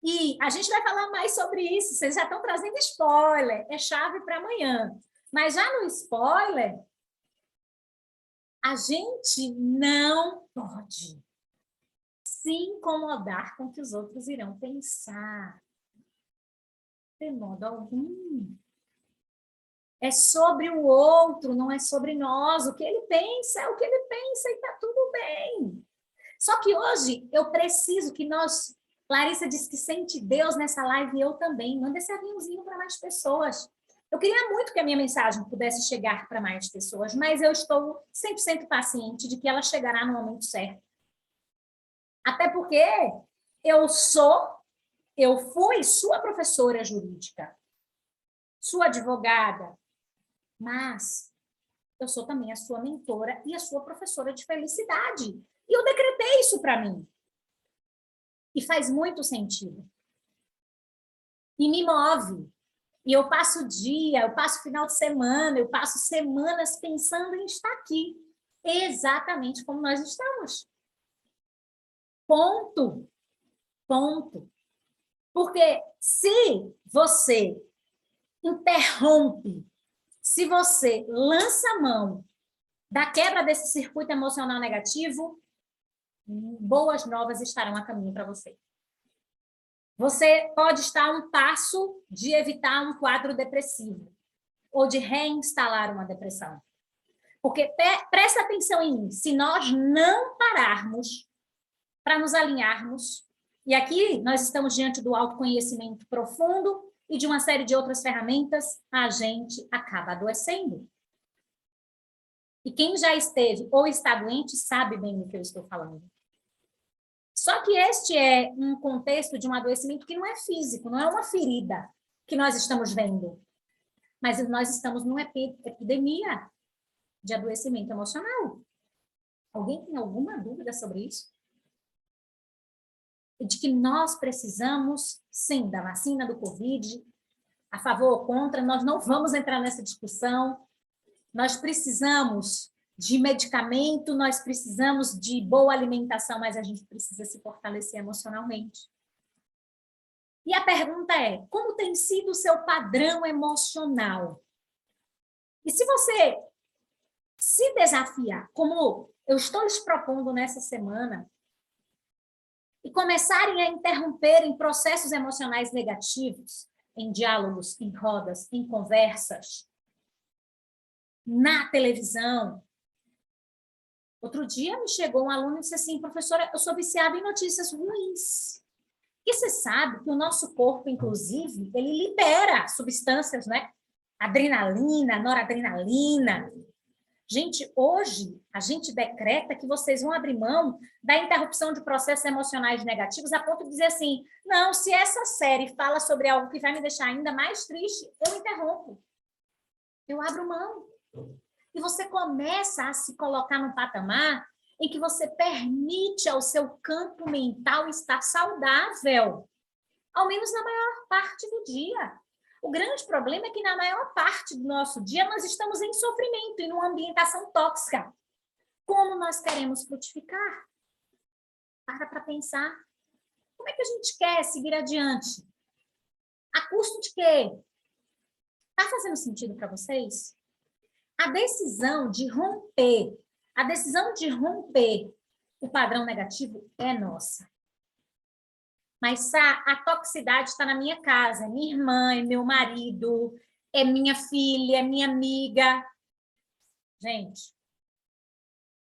E a gente vai falar mais sobre isso. Vocês já estão trazendo spoiler. É chave para amanhã. Mas já no spoiler, a gente não pode se incomodar com o que os outros irão pensar. De modo algum. É sobre o outro, não é sobre nós. O que ele pensa é o que ele pensa e está tudo bem. Só que hoje eu preciso que nós... Larissa disse que sente Deus nessa live e eu também. Manda esse aviãozinho para mais pessoas. Eu queria muito que a minha mensagem pudesse chegar para mais pessoas, mas eu estou 100% paciente de que ela chegará no momento certo. Até porque eu fui sua professora jurídica, sua advogada, mas eu sou também a sua mentora e a sua professora de felicidade. E eu decretei isso para mim. E faz muito sentido. E me move. E eu passo o dia, eu passo o final de semana, eu passo semanas pensando em estar aqui. Exatamente como nós estamos. Ponto. Ponto. Porque se você interrompe, se você lança a mão da quebra desse circuito emocional negativo, boas novas estarão a caminho para você. Você pode estar a um passo de evitar um quadro depressivo ou de reinstalar uma depressão. Porque presta atenção em mim, se nós não pararmos para nos alinharmos, e aqui nós estamos diante do autoconhecimento profundo e de uma série de outras ferramentas, a gente acaba adoecendo. E quem já esteve ou está doente sabe bem do que eu estou falando. Só que este é um contexto de um adoecimento que não é físico, não é uma ferida que nós estamos vendo. Mas nós estamos numa epidemia de adoecimento emocional. Alguém tem alguma dúvida sobre isso? E de que nós precisamos, sim, da vacina do Covid, a favor ou contra, nós não vamos entrar nessa discussão. Nós precisamos de medicamento, nós precisamos de boa alimentação, mas a gente precisa se fortalecer emocionalmente. E a pergunta é, como tem sido o seu padrão emocional? E se você se desafiar, como eu estou lhes propondo nessa semana, e começarem a interromperem processos emocionais negativos, em diálogos, em rodas, em conversas, na televisão. Outro dia me chegou um aluno e disse assim, professora, eu sou viciada em notícias ruins. E você sabe que o nosso corpo, inclusive, ele libera substâncias, né? Adrenalina, noradrenalina. Gente, hoje a gente decreta que vocês vão abrir mão da interrupção de processos emocionais negativos a ponto de dizer assim, não, se essa série fala sobre algo que vai me deixar ainda mais triste, eu interrompo. Eu abro mão. E você começa a se colocar num patamar em que você permite ao seu campo mental estar saudável, ao menos na maior parte do dia. O grande problema é que na maior parte do nosso dia nós estamos em sofrimento e numa ambientação tóxica. Como nós queremos frutificar? Para pensar. Como é que a gente quer seguir adiante? A custo de quê? Está fazendo sentido para vocês? A decisão de romper o padrão negativo é nossa. Mas a toxicidade está na minha casa, é minha irmã, é meu marido, é minha filha, é minha amiga. Gente,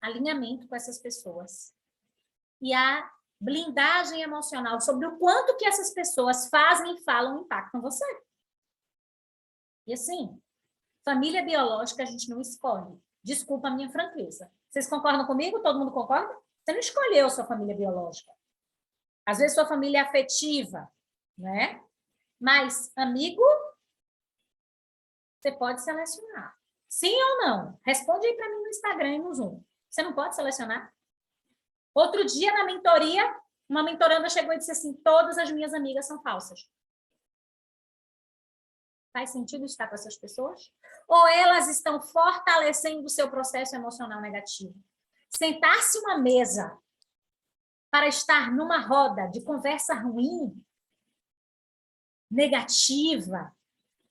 alinhamento com essas pessoas. E a blindagem emocional sobre o quanto que essas pessoas fazem e falam impactam você. E assim, família biológica a gente não escolhe. Desculpa a minha franqueza. Vocês concordam comigo? Todo mundo concorda? Você não escolheu sua família biológica. Às vezes sua família é afetiva, né? Mas amigo, você pode selecionar. Sim ou não? Responde aí para mim no Instagram e no Zoom. Você não pode selecionar? Outro dia, na mentoria, uma mentoranda chegou e disse assim, todas as minhas amigas são falsas. Faz sentido estar com essas pessoas? Ou elas estão fortalecendo o seu processo emocional negativo? Sentar-se uma mesa para estar numa roda de conversa ruim, negativa,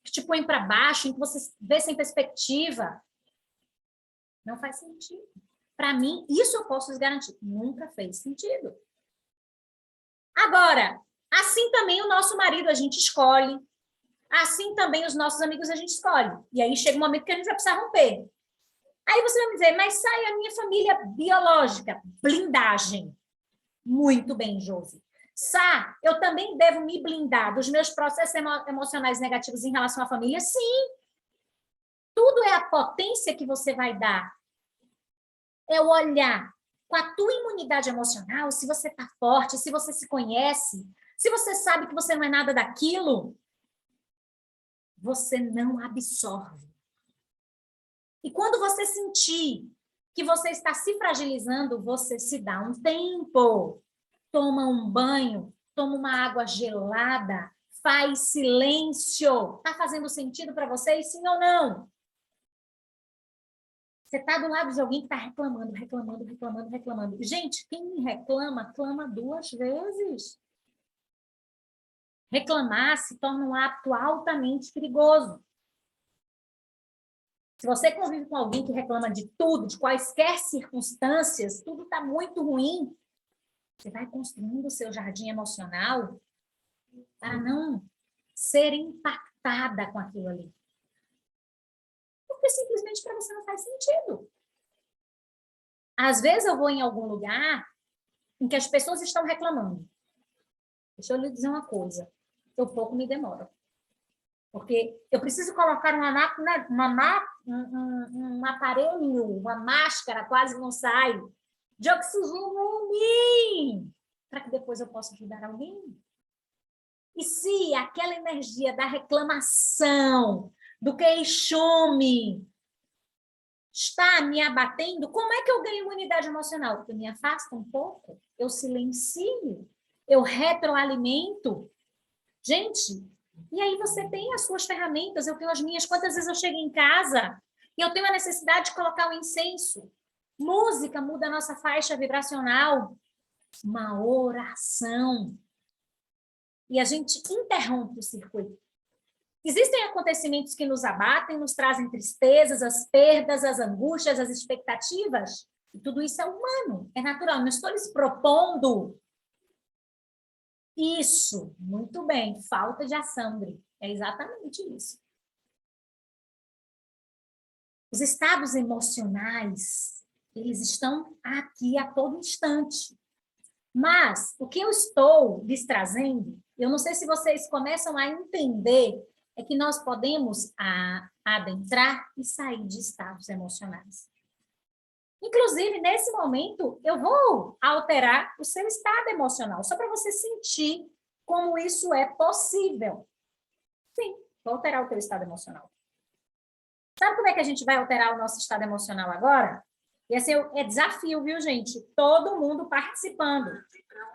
que te põe para baixo, em que você vê sem perspectiva, não faz sentido. Para mim, isso eu posso garantir. Nunca fez sentido. Agora, assim também o nosso marido a gente escolhe, assim também os nossos amigos a gente escolhe. E aí chega um momento que a gente vai precisar romper. Aí você vai me dizer, mas sai a minha família biológica, blindagem. Muito bem, Josi. Sá, eu também devo me blindar dos meus processos emocionais negativos em relação à família? Sim. Tudo é a potência que você vai dar. É o olhar com a tua imunidade emocional, se você está forte, se você se conhece, se você sabe que você não é nada daquilo, você não absorve. E quando você sentir que você está se fragilizando, você se dá um tempo. Toma um banho, toma uma água gelada, faz silêncio. Está fazendo sentido para vocês, sim ou não? Você está do lado de alguém que está reclamando, reclamando, reclamando, reclamando. Gente, quem reclama, clama 2 vezes. Reclamar se torna um hábito altamente perigoso. Se você convive com alguém que reclama de tudo, de quaisquer circunstâncias, tudo está muito ruim, você vai construindo o seu jardim emocional para não ser impactada com aquilo ali. Porque simplesmente para você não faz sentido. Às vezes eu vou em algum lugar em que as pessoas estão reclamando. Deixa eu lhe dizer uma coisa. Eu pouco me demoro. Porque eu preciso colocar um aparelho, uma máscara, quase não sai, de oxigênio em mim, para que depois eu possa ajudar alguém. E se aquela energia da reclamação, do queixume, está me abatendo, como é que eu ganho unidade emocional? Eu me afasto um pouco, eu silencio, eu retroalimento. Gente, e aí você tem as suas ferramentas, eu tenho as minhas. Quantas vezes eu chego em casa e eu tenho a necessidade de colocar o incenso? Música muda a nossa faixa vibracional. Uma oração. E a gente interrompe o circuito. Existem acontecimentos que nos abatem, nos trazem tristezas, as perdas, as angústias, as expectativas. E tudo isso é humano, é natural. Não estou lhes propondo isso. Muito bem, falta de ação, Dri. É exatamente isso. Os estados emocionais, eles estão aqui a todo instante. Mas o que eu estou lhes trazendo, eu não sei se vocês começam a entender, é que nós podemos adentrar e sair de estados emocionais. Inclusive, nesse momento, eu vou alterar o seu estado emocional, só para você sentir como isso é possível. Sim, vou alterar o teu estado emocional. Sabe como é que a gente vai alterar o nosso estado emocional agora? E assim, é desafio, viu, gente? Todo mundo participando.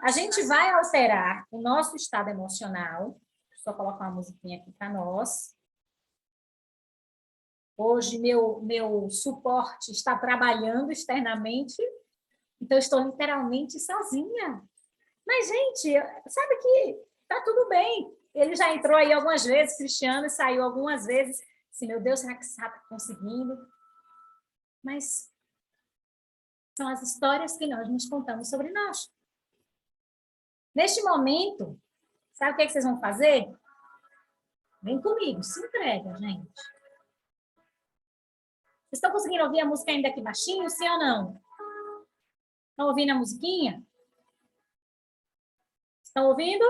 A gente vai alterar o nosso estado emocional. Só colocar uma musiquinha aqui para nós. Hoje, meu suporte está trabalhando externamente, então eu estou literalmente sozinha. Mas, gente, sabe que tá tudo bem. Ele já entrou aí algumas vezes, Cristiano, e saiu algumas vezes. Assim, meu Deus, será que está conseguindo? Mas são as histórias que nós nos contamos sobre nós. Neste momento, sabe o que vocês vão fazer? Vem comigo, se entrega, gente. Vocês estão conseguindo ouvir a música ainda aqui baixinho, sim ou não? Estão ouvindo a musiquinha? Estão ouvindo?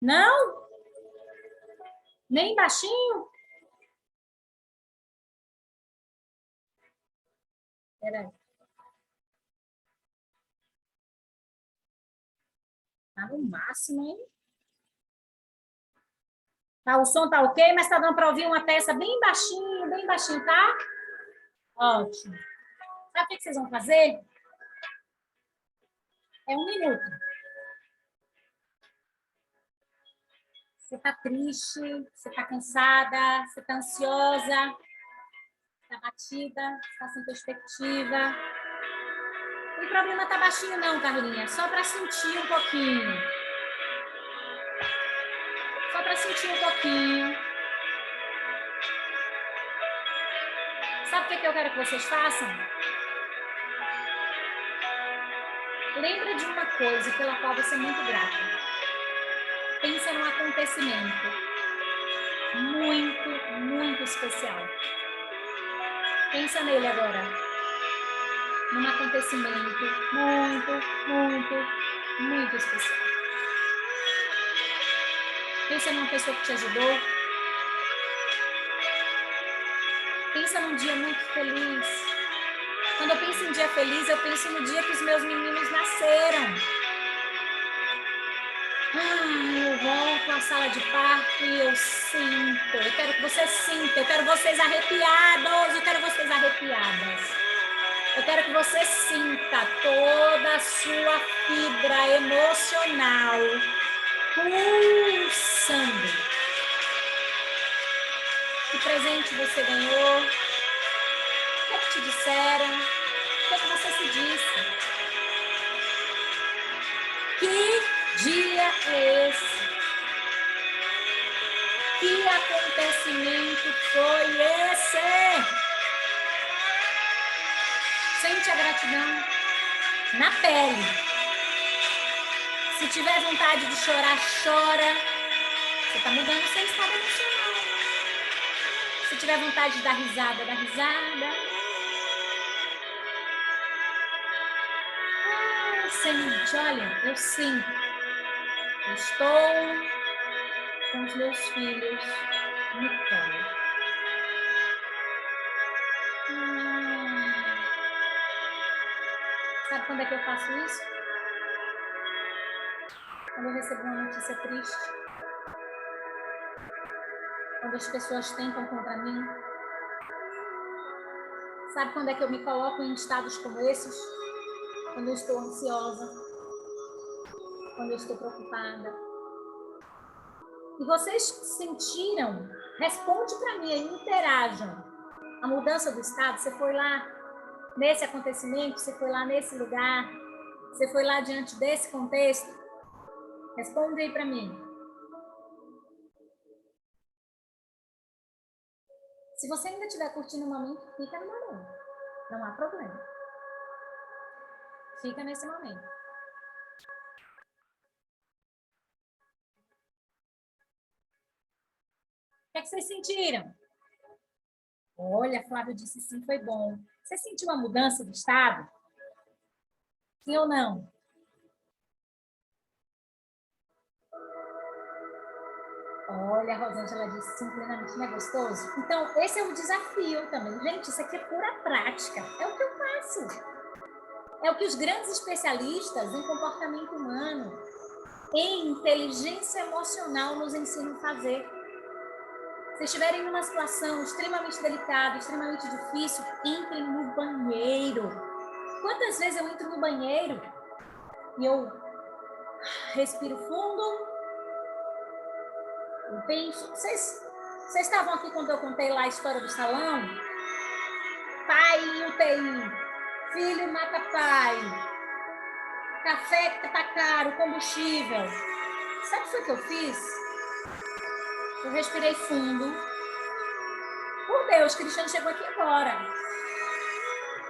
Não? Nem baixinho? Espera aí. Tá no máximo, hein? Tá, o som tá ok, mas tá dando para ouvir uma peça bem baixinho, tá? Ótimo. Sabe o que vocês vão fazer? É 1 minuto. Você tá triste, você tá cansada, você tá ansiosa, tá batida, tá sem perspectiva. O problema tá baixinho não, Carlinha, só para sentir um pouquinho. Só para sentir um pouquinho. Sabe o que eu quero que vocês façam? Lembra de uma coisa pela qual você é muito grata. Pensa num acontecimento muito especial. Pensa nele agora. Num acontecimento muito especial. Pensa numa pessoa que te ajudou. Pensa num dia muito feliz. Quando eu penso em dia feliz, eu penso no dia que os meus meninos nasceram. Eu vão para a sala de parto e eu sinto. Eu quero que você sinta, eu quero vocês arrepiados, eu quero vocês arrepiadas. Eu quero que você sinta toda a sua fibra emocional pulsando. Que presente você ganhou? O que é que te disseram? O que é que você se disse? Que dia é esse? Que acontecimento foi esse? Sente a gratidão na pele. Se tiver vontade de chorar, chora. Você está mudando o seu estado emocional. Se tiver vontade de dar risada, dá risada. Sente, olha, eu sinto. Eu estou com os meus filhos no colo. Sabe quando é que eu faço isso? Quando eu recebo uma notícia triste. Quando as pessoas tentam contra mim. Sabe quando é que eu me coloco em estados como esses? Quando eu estou ansiosa. Quando eu estou preocupada. E vocês sentiram? Responde para mim aí, interajam. A mudança do estado, você foi lá nesse acontecimento, você foi lá nesse lugar, você foi lá diante desse contexto? Responde aí para mim. Se você ainda estiver curtindo o momento, fica no momento. Não há problema. Fica nesse momento. O que é que vocês sentiram? Olha, Flávio disse sim, foi bom. Você sentiu uma mudança do estado? Sim ou não? Olha, a Rosângela disse sim, plenamente, não é gostoso? Então, esse é o desafio também. Gente, isso aqui é pura prática. É o que eu faço. É o que os grandes especialistas em comportamento humano, em inteligência emocional, nos ensinam a fazer. Se estiverem numa situação extremamente delicada, extremamente difícil, entrem no banheiro. Quantas vezes eu entro no banheiro e eu respiro fundo, eu penso... Vocês estavam aqui quando eu contei lá a história do salão? Pai em UTI, filho mata pai, café que tá caro, combustível. Sabe o que foi que eu fiz? Eu respirei fundo. Por Deus, Cristiano chegou aqui agora.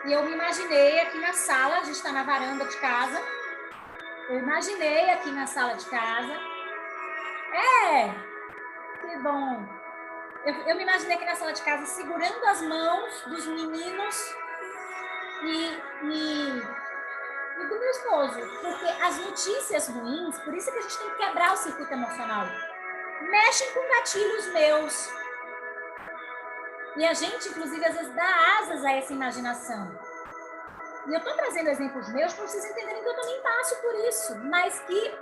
E eu me imaginei aqui na sala, a gente está na varanda de casa. Eu imaginei aqui na sala de casa. Que bom. Eu me imaginei aqui na sala de casa segurando as mãos dos meninos e do meu esposo. Porque as notícias ruins, por isso que a gente tem que quebrar o circuito emocional, mexem com gatilhos meus. E a gente, inclusive, às vezes dá asas a essa imaginação. E eu estou trazendo exemplos meus para vocês entenderem que eu também passo por isso. Mas que,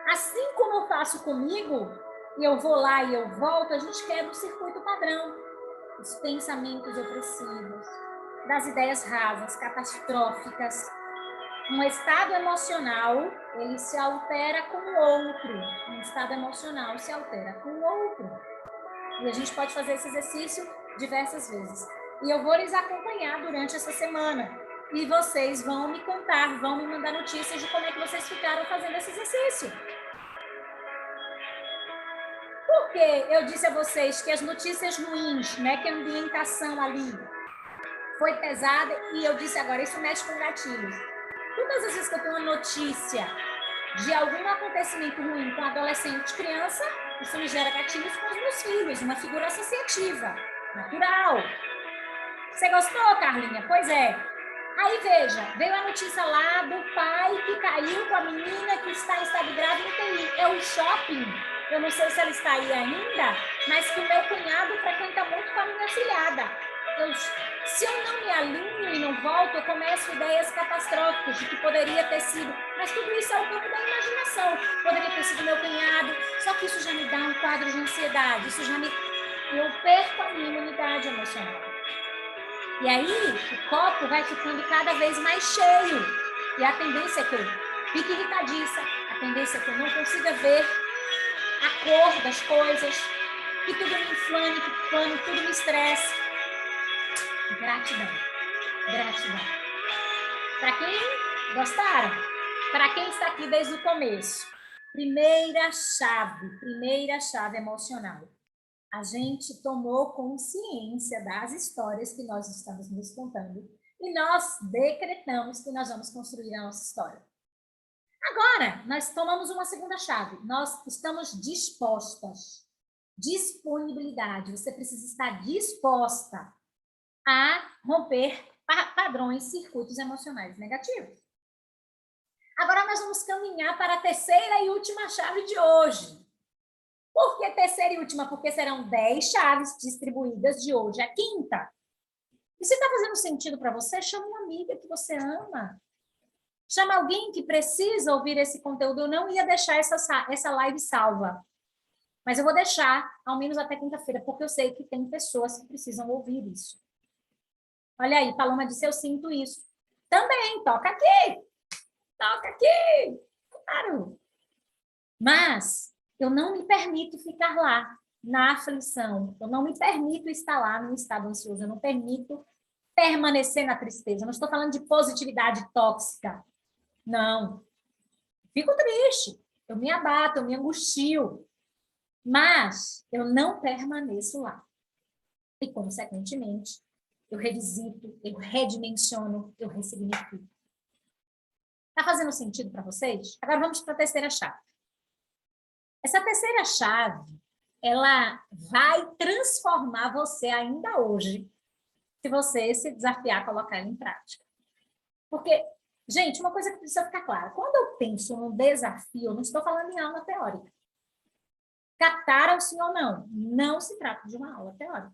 assim como eu faço comigo, e eu vou lá e eu volto, a gente quebra o circuito padrão. Os pensamentos opressivos, das ideias rasas, catastróficas. Um estado emocional, ele se altera com o outro. Um estado emocional se altera com o outro. E a gente pode fazer esse exercício diversas vezes. E eu vou lhes acompanhar durante essa semana. E vocês vão me contar, vão me mandar notícias de como é que vocês ficaram fazendo esse exercício. Porque eu disse a vocês que as notícias ruins, né, que a ambientação ali foi pesada, e eu disse agora, isso mexe com gatilhos. Todas as vezes que eu tenho uma notícia de algum acontecimento ruim com adolescente, criança, isso me gera gatilhos com os meus filhos, uma figura associativa, natural. Você gostou, Carlinha? Pois é. Aí, veja, veio a notícia lá do pai que caiu com a menina que está em estado grave no UTI. É o shopping. Eu não sei se ela está aí ainda, mas que o meu cunhado frequenta muito com a minha filhada. Se eu não me alinho e não volto, eu começo ideias catastróficas de que poderia ter sido, mas tudo isso é o campo da imaginação. Poderia ter sido meu cunhado, só que isso já me dá um quadro de ansiedade, eu perco a minha imunidade emocional. E aí, o copo vai ficando cada vez mais cheio. E a tendência é que eu fique irritadiça, a tendência é que eu não consiga ver a cor das coisas, que tudo me inflame, que tudo me estresse. Gratidão. Gratidão. Para quem gostaram? Para quem está aqui desde o começo? Primeira chave emocional. A gente tomou consciência das histórias que nós estamos nos contando e nós decretamos que nós vamos construir a nossa história. Agora, nós tomamos uma segunda chave. Nós estamos dispostas. Disponibilidade. Você precisa estar disposta a romper padrões, circuitos emocionais negativos. Agora nós vamos caminhar para a terceira e última chave de hoje. Por que terceira e última? Porque serão 10 chaves distribuídas de hoje à quinta. E se está fazendo sentido para você, chama uma amiga que você ama. Chama alguém que precisa ouvir esse conteúdo. Eu não ia deixar essa live salva. Mas eu vou deixar, ao menos até quinta-feira, porque eu sei que tem pessoas que precisam ouvir isso. Olha aí, Paloma disse, eu sinto isso. Também, toca aqui. Toca aqui. Claro. Mas eu não me permito ficar lá, na aflição. Eu não me permito estar lá no estado ansioso. Eu não permito permanecer na tristeza. Eu não estou falando de positividade tóxica. Não. Fico triste. Eu me abato, eu me angustio. Mas eu não permaneço lá. E, consequentemente, eu revisito, eu redimensiono, eu ressignifico. Está fazendo sentido para vocês? Agora vamos para a terceira chave. Essa terceira chave, ela vai transformar você ainda hoje, se você se desafiar a colocar ela em prática. Porque, gente, uma coisa que precisa ficar clara, quando eu penso num desafio, eu não estou falando em aula teórica. Captaram sim ou não? Não se trata de uma aula teórica.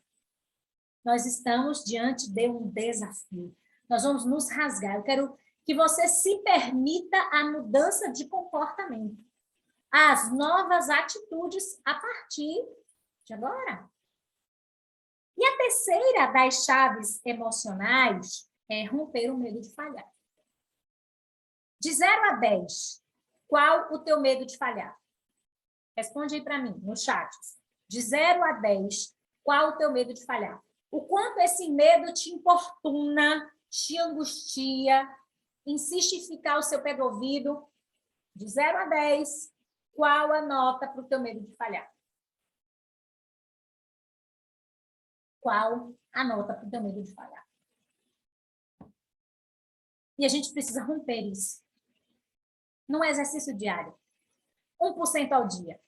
Nós estamos diante de um desafio. Nós vamos nos rasgar. Eu quero que você se permita a mudança de comportamento, as novas atitudes a partir de agora. E a terceira das chaves emocionais é romper o medo de falhar. De 0 a 10, qual o teu medo de falhar? Responde aí para mim, no chat. De 0 a 10, qual o teu medo de falhar? O quanto esse medo te importuna, te angustia, insiste em ficar o seu pé do ouvido. De 0 a 10, qual a nota para o teu medo de falhar? Qual a nota para o teu medo de falhar? E a gente precisa romper isso. Num exercício diário. 1% ao dia.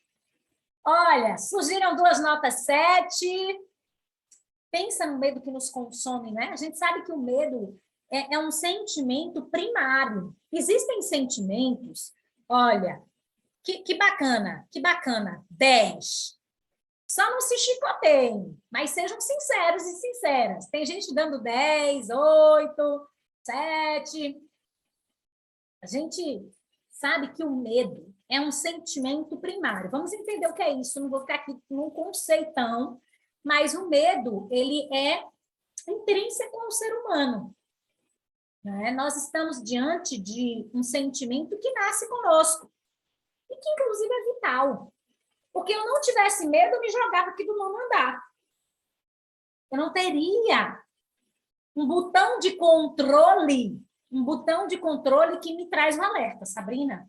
Olha, surgiram 2 notas 7. Pensa no medo que nos consome, né? A gente sabe que o medo é um sentimento primário. Existem sentimentos, olha, que bacana, 10. Só não se chicoteiem, mas sejam sinceros e sinceras. Tem gente dando 10, 8, 7. A gente sabe que o medo é um sentimento primário. Vamos entender o que é isso, não vou ficar aqui num conceitão, mas o medo, ele é intrínseco ao ser humano. Né? Nós estamos diante de um sentimento que nasce conosco e que, inclusive, é vital. Porque eu não tivesse medo, eu me jogava aqui do nono andar. Eu não teria um botão de controle que me traz um alerta, Sabrina.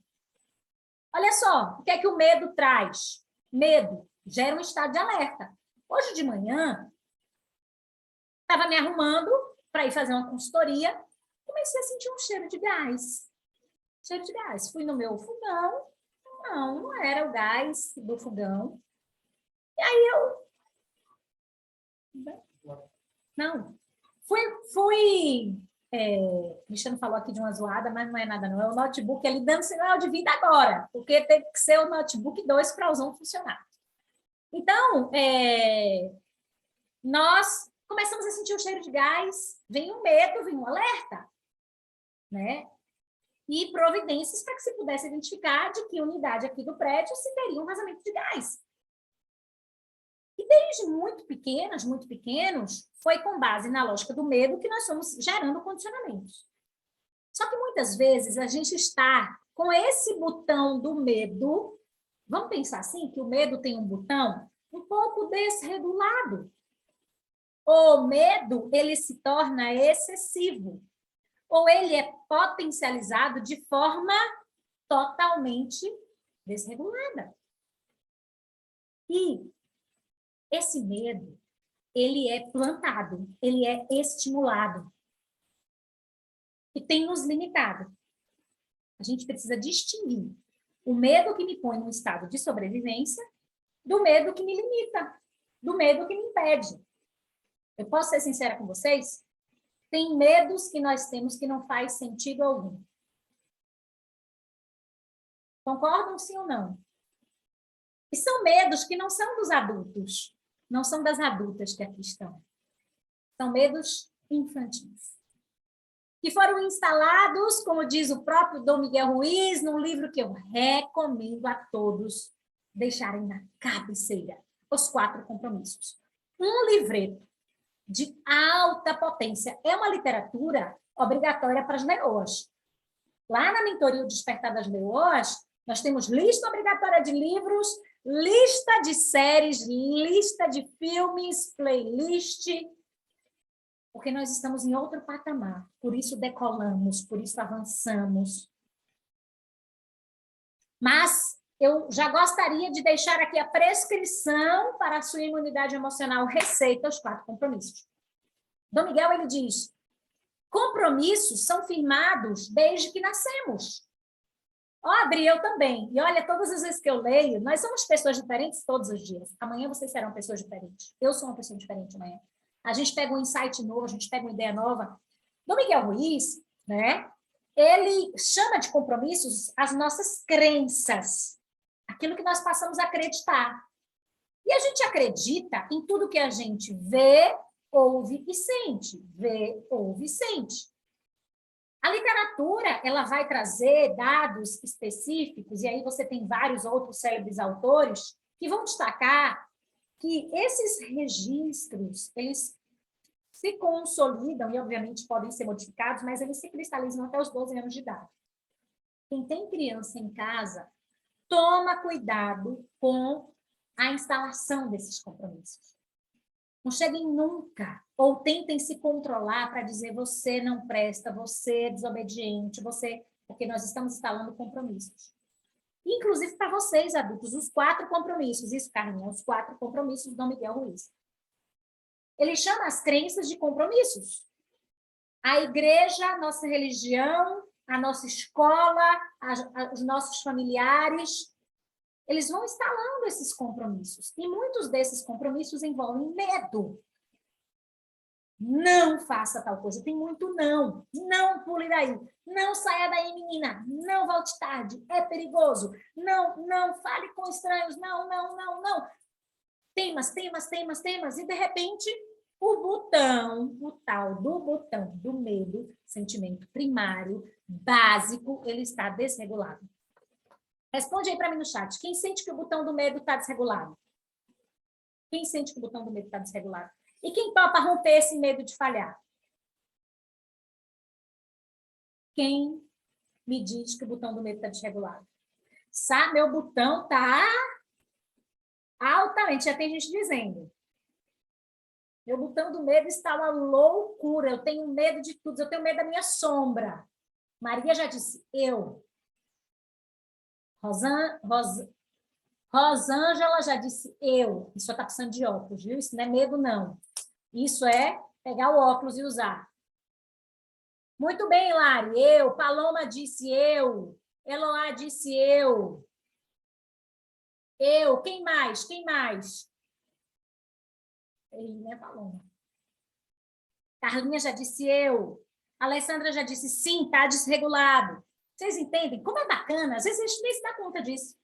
Olha só, o que é que o medo traz? Medo gera um estado de alerta. Hoje de manhã, estava me arrumando para ir fazer uma consultoria, comecei a sentir um cheiro de gás. Cheiro de gás. Fui no meu fogão, não era o gás do fogão. E aí eu... Não. Fui Cristiano falou aqui de uma zoada, mas não é nada não. É o notebook ali dando sinal de vida agora, porque tem que ser o notebook 2 para o Zoom funcionar. Então, nós começamos a sentir o cheiro de gás, vem um medo, vem um alerta, né? E providências para que se pudesse identificar de que unidade aqui do prédio se teria um vazamento de gás. E desde muito pequenos, foi com base na lógica do medo que nós fomos gerando condicionamentos. Só que muitas vezes a gente está com esse botão do medo, vamos pensar assim, que o medo tem um botão um pouco desregulado. O medo, ele se torna excessivo, ou ele é potencializado de forma totalmente desregulada. E esse medo, ele é plantado, ele é estimulado e tem nos limitado. A gente precisa distinguir o medo que me põe num estado de sobrevivência do medo que me limita, do medo que me impede. Eu posso ser sincera com vocês? Tem medos que nós temos que não faz sentido algum. Concordam, sim ou não? E são medos que não são dos adultos, não são das adultas que aqui estão. São medos infantis. Que foram instalados, como diz o próprio Dom Miguel Ruiz, num livro que eu recomendo a todos deixarem na cabeceira, Os 4 Compromissos. Um livreto de alta potência. É uma literatura obrigatória para as leoas. Lá na mentoria O Despertar das Leoas, nós temos lista obrigatória de livros, lista de séries, lista de filmes, playlist, porque nós estamos em outro patamar, por isso decolamos, por isso avançamos. Mas eu já gostaria de deixar aqui a prescrição para a sua imunidade emocional, receita, os 4 compromissos. Dom Miguel, ele diz, compromissos são firmados desde que nascemos. Ó, Adri, eu também. E olha, todas as vezes que eu leio, nós somos pessoas diferentes todos os dias. Amanhã vocês serão pessoas diferentes. Eu sou uma pessoa diferente amanhã. A gente pega um insight novo, a gente pega uma ideia nova. Dom Miguel Ruiz, né? Ele chama de compromissos as nossas crenças, aquilo que nós passamos a acreditar. E a gente acredita em tudo que a gente vê, ouve e sente. Vê, ouve e sente. A literatura, ela vai trazer dados específicos, e aí você tem vários outros célebres autores que vão destacar que esses registros, eles se consolidam e, obviamente, podem ser modificados, mas eles se cristalizam até os 12 anos de idade. Quem tem criança em casa, toma cuidado com a instalação desses compromissos. Não cheguem nunca, ou tentem se controlar para dizer você não presta, você é desobediente, você... Porque nós estamos instalando compromissos. Inclusive para vocês, adultos, os 4 compromissos. Isso, Carlinha, os 4 compromissos do Dom Miguel Ruiz. Ele chama as crenças de compromissos. A igreja, a nossa religião, a nossa escola, os nossos familiares, eles vão instalando esses compromissos. E muitos desses compromissos envolvem medo. Não faça tal coisa. Tem muito não. Não pule daí. Não saia daí, menina. Não volte tarde. É perigoso. Não fale com estranhos. Não. Temas. E, de repente, o tal do botão do medo, sentimento primário, básico, ele está desregulado. Responde aí para mim no chat. Quem sente que o botão do medo está desregulado? Quem sente que o botão do medo está desregulado? E quem topa romper esse medo de falhar? Quem me diz que o botão do medo está desregulado? Sabe, meu botão está altamente. Já tem gente dizendo. Meu botão do medo está uma loucura. Eu tenho medo de tudo. Eu tenho medo da minha sombra. Maria já disse, eu. Rosângela já disse, eu. Isso está precisando de óculos, viu? Isso não é medo, não. Isso é pegar o óculos e usar. Muito bem, Lari. Eu. Paloma disse, eu. Eloá disse, eu. Eu. Quem mais? Ele, né, Paloma? Carlinha já disse, eu. Alessandra já disse, sim, está desregulado. Vocês entendem? Como é bacana? Às vezes a gente nem se dá conta disso.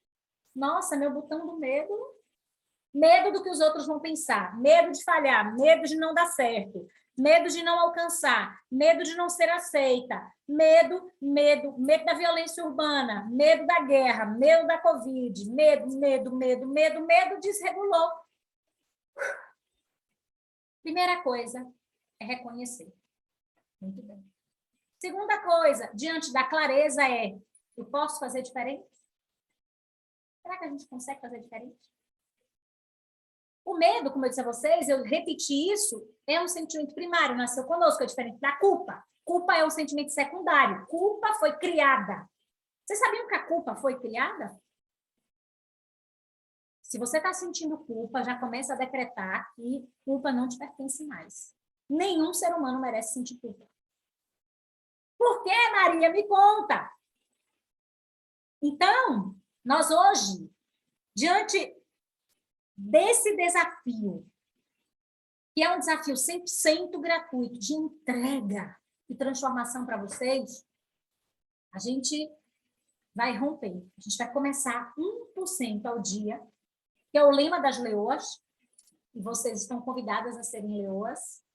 Nossa, meu botão do medo Medo do que os outros vão pensar, medo de falhar, medo de não dar certo, medo de não alcançar, medo de não ser aceita, medo da violência urbana, medo da guerra, medo da Covid, medo, desregulou. Primeira coisa é reconhecer. Muito bem. Segunda coisa, diante da clareza é, eu posso fazer diferente? Será que a gente consegue fazer diferente? O medo, como eu disse a vocês, eu repeti isso, é um sentimento primário, nasceu conosco, é diferente da culpa. Culpa é um sentimento secundário. Culpa foi criada. Vocês sabiam que a culpa foi criada? Se você está sentindo culpa, já começa a decretar que culpa não te pertence mais. Nenhum ser humano merece sentir culpa. Por que, Maria? Me conta. Então, nós hoje, diante desse desafio, que é um desafio 100% gratuito, de entrega e transformação para vocês, a gente vai romper. A gente vai começar 1% ao dia, que é o lema das leoas, e vocês estão convidadas a serem leoas,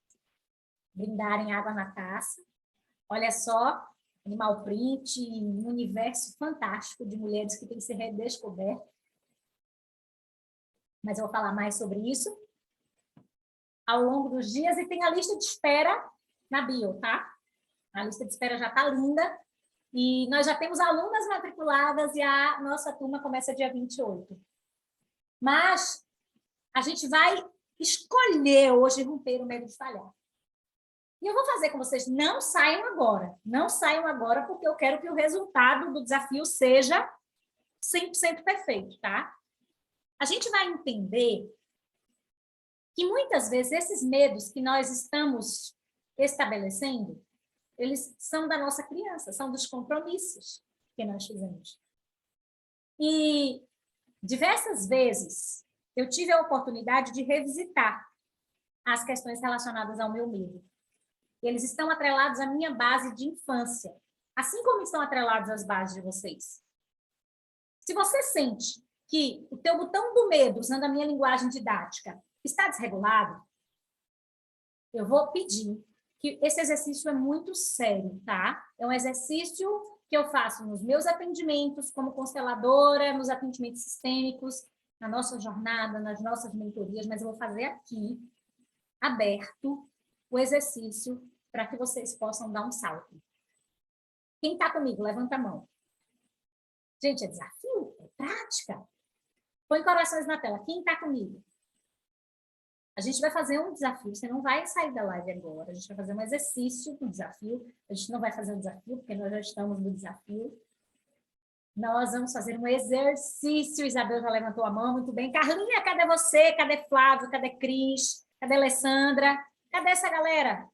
brindarem água na taça. Olha só, Animal Print, um universo fantástico de mulheres que tem que ser redescoberto. Mas eu vou falar mais sobre isso ao longo dos dias, e tem a lista de espera na bio, tá? A lista de espera já está linda, e nós já temos alunas matriculadas, e a nossa turma começa dia 28. Mas a gente vai escolher hoje romper o medo de falhar. E eu vou fazer com vocês, não saiam agora, porque eu quero que o resultado do desafio seja 100% perfeito, tá? A gente vai entender que muitas vezes esses medos que nós estamos estabelecendo, eles são da nossa criança, são dos compromissos que nós fizemos. E diversas vezes eu tive a oportunidade de revisitar as questões relacionadas ao meu medo. Eles estão atrelados à minha base de infância, assim como estão atrelados às bases de vocês. Se você sente que o teu botão do medo, usando a minha linguagem didática, está desregulado, eu vou pedir que esse exercício é muito sério, tá? É um exercício que eu faço nos meus atendimentos como consteladora, nos atendimentos sistêmicos, na nossa jornada, nas nossas mentorias, mas eu vou fazer aqui, aberto, o exercício para que vocês possam dar um salto. Quem está comigo? Levanta a mão. Gente, é desafio? É prática? Põe corações na tela. Quem está comigo? A gente vai fazer um desafio. Você não vai sair da live agora. A gente vai fazer um exercício do desafio. A gente não vai fazer um desafio, porque nós já estamos no desafio. Nós vamos fazer um exercício. Isabel já levantou a mão. Muito bem. Carlinha, cadê você? Cadê Flávio? Cadê Cris? Cadê Alessandra? Cadê essa galera?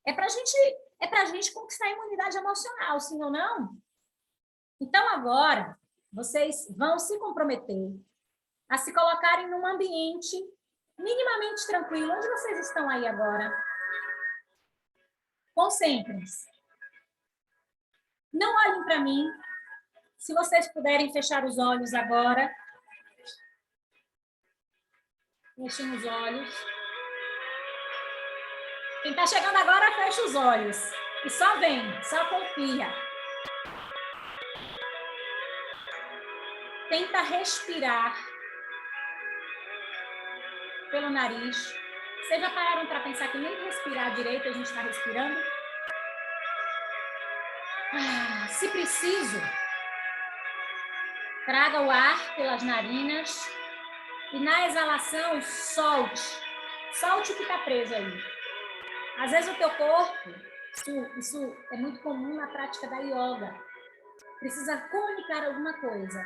É para a gente conquistar a imunidade emocional, sim ou não? Então, agora, vocês vão se comprometer a se colocarem num ambiente minimamente tranquilo. Onde vocês estão aí agora? Concentrem-se. Não olhem para mim. Se vocês puderem fechar os olhos agora. Fechem os olhos. Quem está chegando agora, fecha os olhos. E só vem, só confia. Tenta respirar pelo nariz. Vocês já pararam para pensar que nem respirar direito a gente está respirando? Se preciso, traga o ar pelas narinas e na exalação solte. Solte o que está preso aí. Às vezes o teu corpo, isso é muito comum na prática da yoga, precisa comunicar alguma coisa.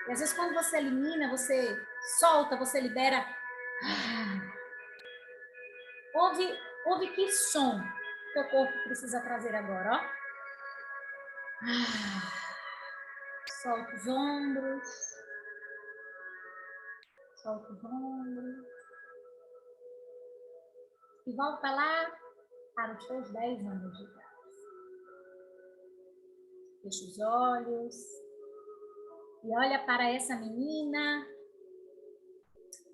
E às vezes quando você elimina, você solta, você libera. Ouve que som teu corpo precisa trazer agora, ó. Solta os ombros. Solta os ombros. E volta lá para os teus 10 anos de idade. Fecha os olhos. E olha para essa menina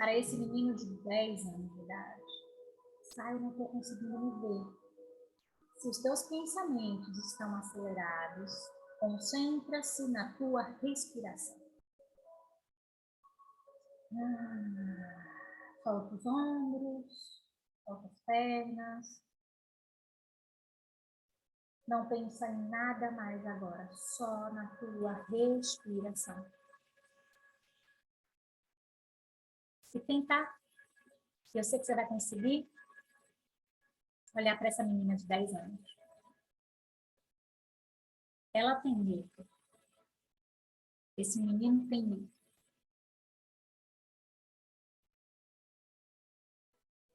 para esse menino de 10 anos de idade. Sai, eu não estou conseguindo me ver. Se os teus pensamentos estão acelerados, concentra-se na tua respiração. Solta os ombros, solta as pernas. Não pensa em nada mais agora, só na tua respiração. Se tentar, eu sei que você vai conseguir, olhar para essa menina de 10 anos. Ela tem medo. Esse menino tem medo.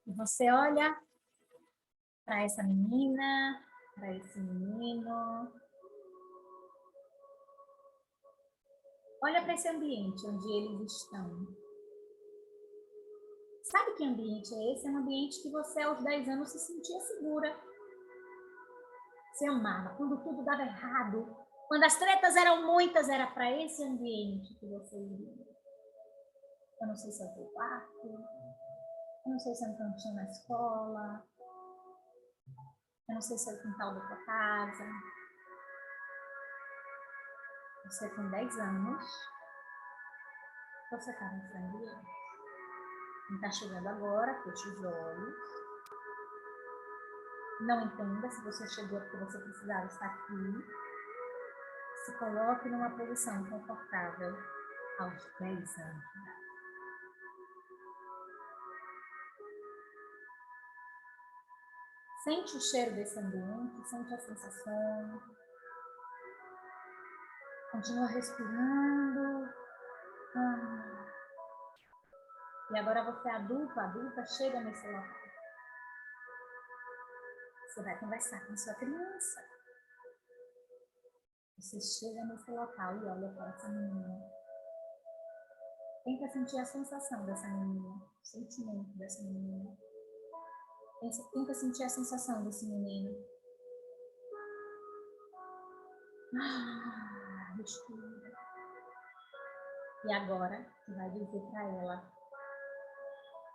E você olha para essa menina, para esse menino. Olha para esse ambiente onde eles estão. Sabe que ambiente é esse? É um ambiente que você, aos 10 anos, se sentia segura. Você amava. Quando tudo dava errado, quando as tretas eram muitas, era para esse ambiente que você iria. Eu não sei se é o teu quarto, eu não sei se é um cantinho na escola, eu não sei se é o quintal da tua casa. Você com 10 anos, você está nesse ambiente. Quem está chegando agora, feche os olhos. Não entenda se você chegou porque você precisava estar aqui. Se coloque numa posição confortável aos 10 anos. Sente o cheiro desse ambiente, sente a sensação. Continua respirando. E agora você adulta, chega nesse local. Você vai conversar com sua criança. Você chega nesse local e olha para essa menina. Tenta sentir a sensação dessa menina, o sentimento dessa menina. Tenta sentir a sensação desse menino. Respira. E agora, você vai dizer para ela.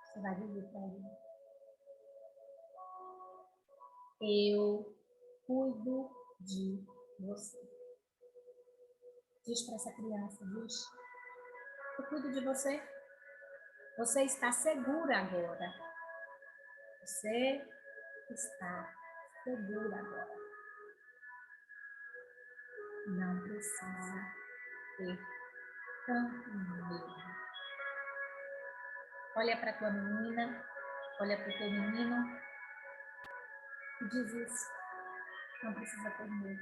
Você vai dizer para ele. Eu cuido de você. Diz para essa criança, diz. Eu cuido de você. Você está segura agora. Você está segura agora. Não precisa ter tanto medo. Olha para a tua menina, olha para o teu menino e diz isso. Não precisa ter medo.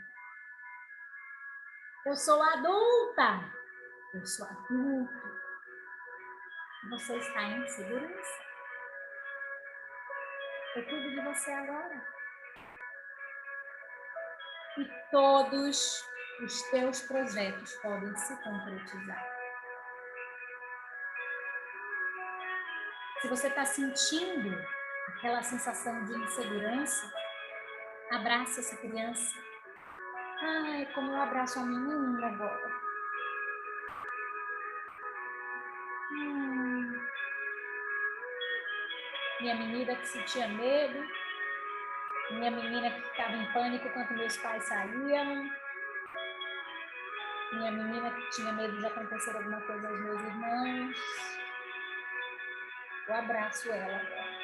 Eu sou adulta. Eu sou adulto. Você está em segurança. Eu cuido de você agora. E todos os teus projetos podem se concretizar. Se você está sentindo aquela sensação de insegurança, abraça essa criança. Ai, como eu abraço a menina agora. Minha menina que sentia medo. Minha menina que ficava em pânico quando meus pais saíam. Minha menina que tinha medo de acontecer alguma coisa aos meus irmãos. Eu abraço ela agora.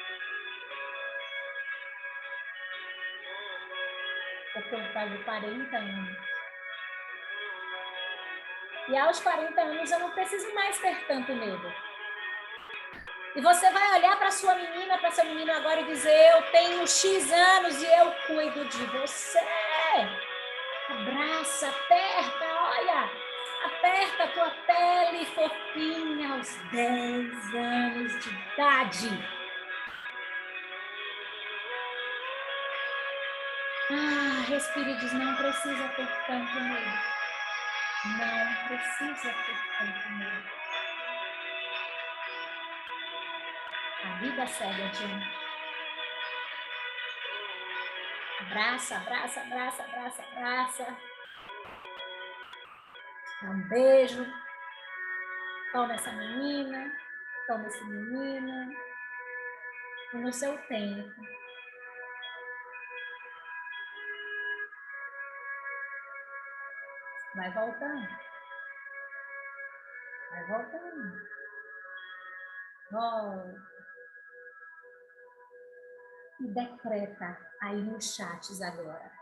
Porque eu faço 40 anos. E aos 40 anos eu não preciso mais ter tanto medo. E você vai olhar para sua menina, para seu menino agora e dizer, eu tenho X anos e eu cuido de você. Abraça, aperta, olha, aperta a tua pele fofinha aos 10 anos de idade. Respire e diz, não precisa ter tanto medo. Não precisa ter tanto medo. A vida segue adiante. Abraça, abraça, abraça, abraça, abraça. Dá um beijo. Toma essa menina. Toma esse menino. E no seu tempo. Vai voltando. Vai voltando. Volta. E decreta aí nos chats agora.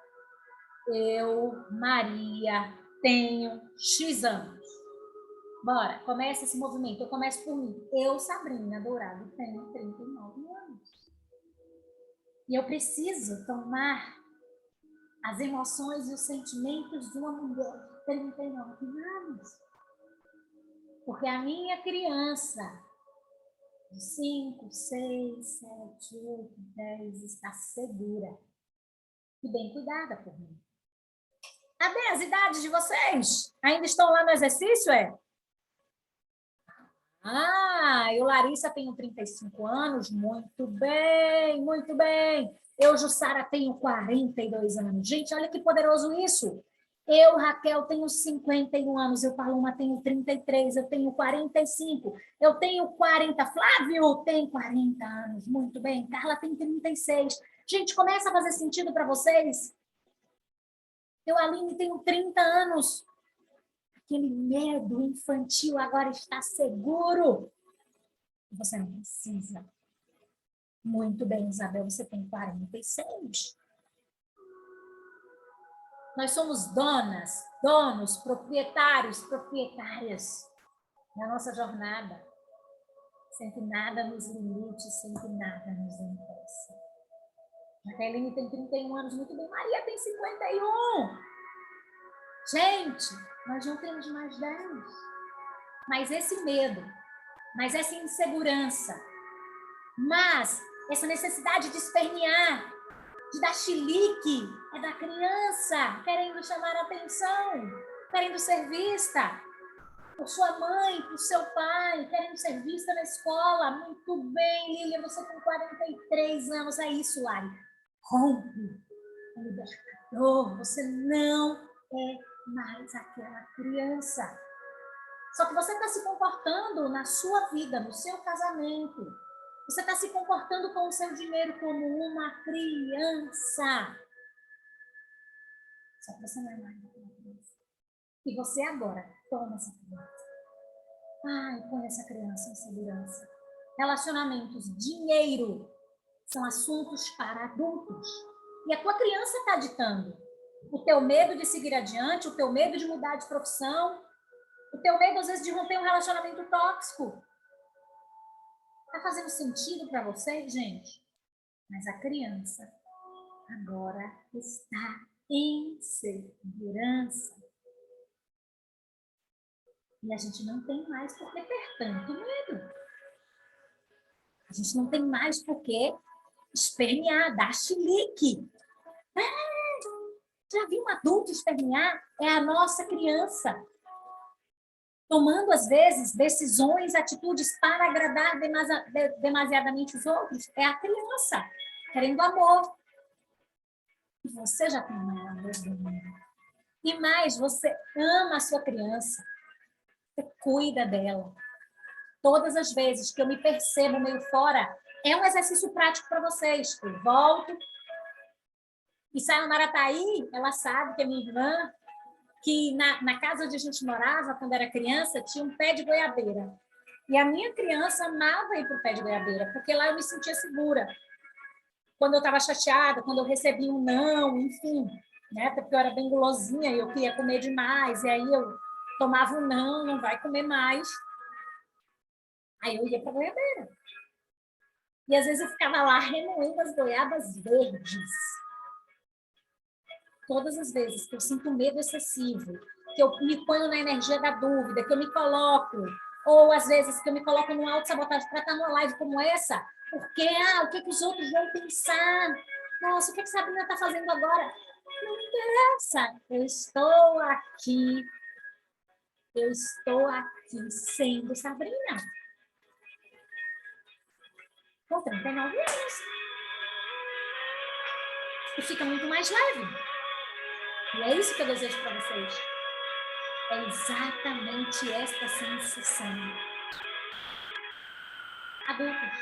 Eu, Maria, tenho X anos. Bora, começa esse movimento. Eu começo por mim. Eu, Sabrina Dourado, tenho 39 anos. E eu preciso tomar as emoções e os sentimentos de uma mulher de 39 anos. Porque a minha criança de 5, 6, 7, 8, 10 está segura e bem cuidada por mim. Cadê as idades de vocês? Ainda estão lá no exercício, é? Eu, Larissa, tenho 35 anos. Muito bem, muito bem. Eu, Jussara, tenho 42 anos. Gente, olha que poderoso isso. Eu, Raquel, tenho 51 anos. Eu, Paloma, tenho 33. Eu tenho 45. Eu tenho 40. Flávio tem 40 anos. Muito bem. Carla tem 36. Gente, começa a fazer sentido para vocês? Eu, Aline, tenho 30 anos. Aquele medo infantil agora está seguro. Você não precisa. Muito bem, Isabel, você tem 46. Nós somos donos, proprietários, proprietárias da nossa jornada. Sem que nada nos limite, sem que nada nos impeça. A Kailene tem 31 anos, muito bem. Maria tem 51. Gente, nós não temos mais 10. Mas esse medo, mas essa insegurança, mas essa necessidade de espernear, de dar chilique, é da criança querendo chamar a atenção, querendo ser vista por sua mãe, por seu pai, querendo ser vista na escola. Muito bem, Lília, você tem 43 anos, é isso, Lari. Rompe, é libertador, você não é mais aquela criança. Só que você está se comportando na sua vida, no seu casamento. Você está se comportando com o seu dinheiro como uma criança. Só que você não é mais uma criança. E você agora toma essa criança. Põe essa criança em segurança. Relacionamentos, dinheiro, são assuntos para adultos. E a tua criança está ditando. O teu medo de seguir adiante, o teu medo de mudar de profissão, o teu medo, às vezes, de romper um relacionamento tóxico. Está fazendo sentido para vocês, gente? Mas a criança agora está em segurança. E a gente não tem mais por que ter tanto medo. A gente não tem mais por que espernear, dar chilique. Já viu um adulto espernear? É a nossa criança. Tomando, às vezes, decisões, atitudes para agradar demasiadamente os outros. É a criança, querendo amor. E você já tem um amor do mundo. E mais, você ama a sua criança. Você cuida dela. Todas as vezes que eu me percebo meio fora, é um exercício prático para vocês. Eu volto. E Sayonara tá aí, ela sabe que é minha irmã, que na casa onde a gente morava, quando era criança, tinha um pé de goiabeira. E a minha criança amava ir para o pé de goiabeira, porque lá eu me sentia segura. Quando eu estava chateada, quando eu recebia um não, enfim, né? Porque eu era bem gulosinha e eu queria comer demais, e aí eu tomava um não, não vai comer mais. Aí eu ia para a goiabeira. E às vezes eu ficava lá remoendo as goiabas verdes. Todas as vezes que eu sinto medo excessivo, que eu me ponho na energia da dúvida, que eu me coloco, ou às vezes que eu me coloco numa autossabotagem para estar numa live como essa, porque, o que os outros vão pensar? Nossa, o que a Sabrina está fazendo agora? Não interessa, eu estou aqui sendo Sabrina. Com 39 anos. E fica muito mais leve. E é isso que eu desejo para vocês. É exatamente esta sensação. Adultos.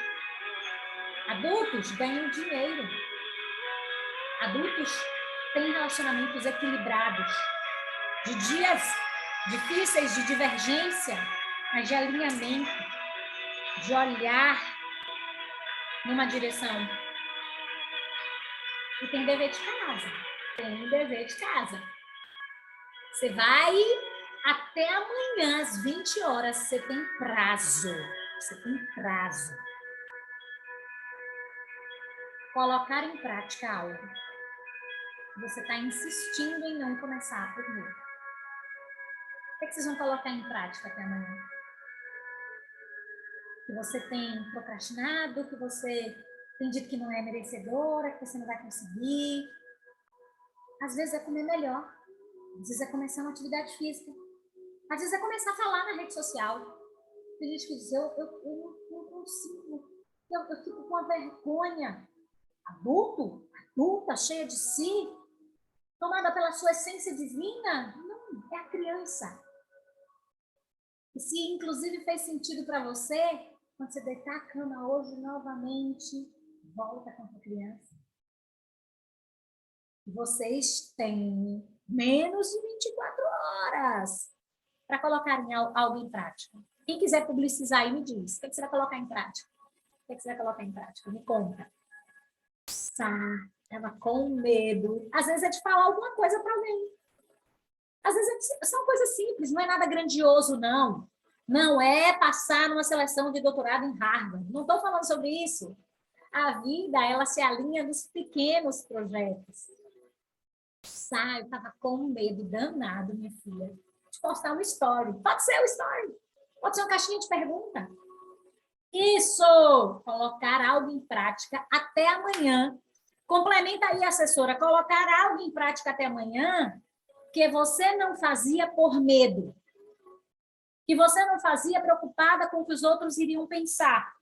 Adultos ganham dinheiro. Adultos têm relacionamentos equilibrados. De dias difíceis de divergência, mas de alinhamento, de olhar numa direção. E tem dever de casa. Tem dever de casa. Você vai até amanhã, às 20 horas, você tem prazo. Você tem prazo. Colocar em prática algo. Você está insistindo em não começar por mim. O que vocês vão colocar em prática até amanhã? Que você tem procrastinado, que você tem dito que não é merecedora, que você não vai conseguir. Às vezes é comer melhor. Às vezes é começar uma atividade física. Às vezes é começar a falar na rede social. Tem gente que diz, eu não consigo. Eu fico com a vergonha. Adulta, cheia de si, tomada pela sua essência divina. Não, é a criança. E se inclusive fez sentido para você, quando você deitar a cama hoje novamente, volta contra a criança. Vocês têm menos de 24 horas para colocarem algo em prática. Quem quiser publicizar aí, me diz. O que você vai colocar em prática? O que você vai colocar em prática? Me conta. Estava com medo. Às vezes é de falar alguma coisa para alguém. Às vezes são coisas simples, não é nada grandioso, não. Não é passar numa seleção de doutorado em Harvard. Não estou falando sobre isso. A vida, ela se alinha nos pequenos projetos. Eu estava com medo danado, minha filha, de postar um story. Pode ser um story. Pode ser uma caixinha de pergunta. Isso! Colocar algo em prática até amanhã. Complementa aí, assessora. Colocar algo em prática até amanhã que você não fazia por medo. Que você não fazia preocupada com o que os outros iriam pensar.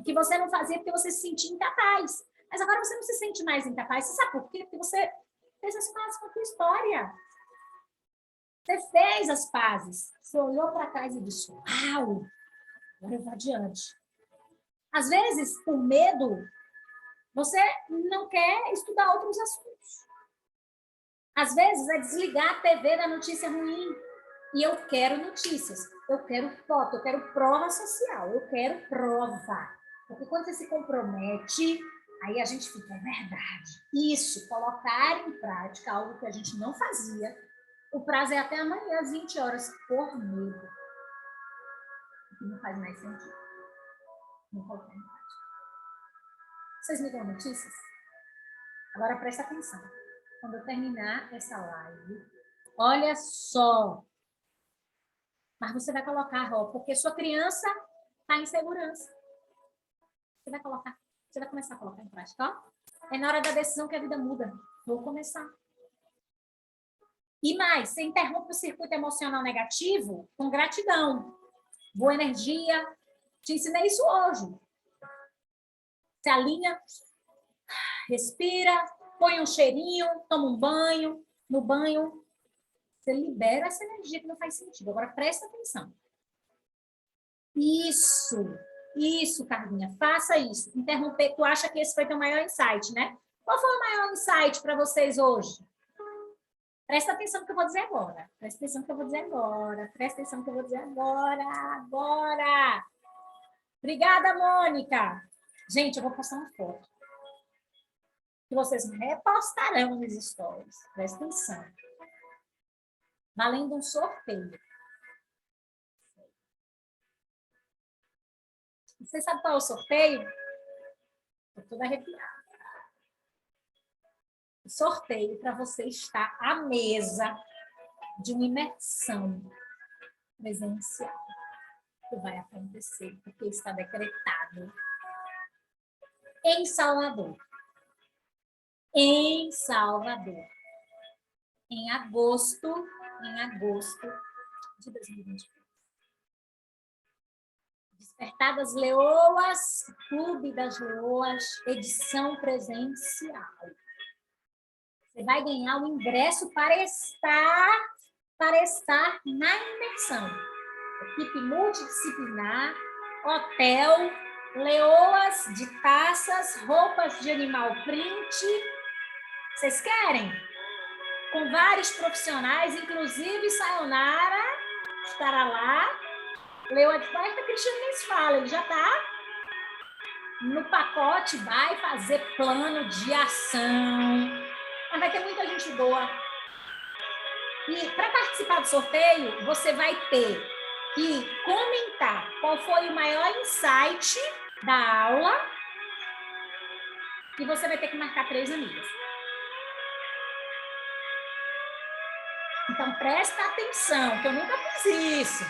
Que você não fazia porque você se sentia incapaz. Mas agora você não se sente mais incapaz. Você sabe por quê? Porque você fez as pazes com a tua história. Você fez as pazes. Você olhou para trás e disse, uau, agora eu vou adiante. Às vezes, por medo, você não quer estudar outros assuntos. Às vezes, é desligar a TV da notícia ruim. E eu quero notícias, eu quero foto, eu quero prova social, eu quero prova. Porque quando você se compromete, aí a gente fica, é verdade. Isso, colocar em prática algo que a gente não fazia. O prazo é até amanhã, às 20 horas, por medo. Não faz mais sentido. Não colocar em prática. Vocês me dão notícias? Agora presta atenção. Quando eu terminar essa live, olha só. Mas você vai colocar, ó, porque sua criança está em segurança. Você vai colocar, você vai começar a colocar em prática, ó. É na hora da decisão que a vida muda. Vou começar. E mais, você interrompe o circuito emocional negativo com gratidão, boa energia. Te ensinei isso hoje. Você alinha, respira, põe um cheirinho, toma um banho. No banho, você libera essa energia que não faz sentido. Agora, presta atenção. Isso, Carlinha, faça isso. Interromper, tu acha que esse foi teu maior insight, né? Qual foi o maior insight para vocês hoje? Presta atenção no que eu vou dizer agora. Presta atenção no que eu vou dizer agora. Presta atenção no que eu vou dizer agora. Agora. Obrigada, Mônica. Gente, eu vou postar uma foto. Que vocês repostarão nos stories. Presta atenção. Valendo um sorteio. Você sabe qual é o sorteio? Estou toda arrepiada. O sorteio para você estar à mesa de uma imersão presencial que vai acontecer, porque está decretado em Salvador. Em Salvador. Em agosto de 2023. Despertar das Leoas, Clube das Leoas, edição presencial. Você vai ganhar o ingresso para estar na imersão. Equipe multidisciplinar, hotel, leoas de taças, roupas de animal print. Vocês querem? Com vários profissionais, inclusive Sayonara estará lá. Leoa de quarta, Cristiano nem se fala, ele já está no pacote, vai fazer plano de ação. Mas vai ter muita gente boa. E para participar do sorteio, você vai ter que comentar qual foi o maior insight da aula e você vai ter que marcar 3 amigas. Então, presta atenção, que eu nunca fiz isso.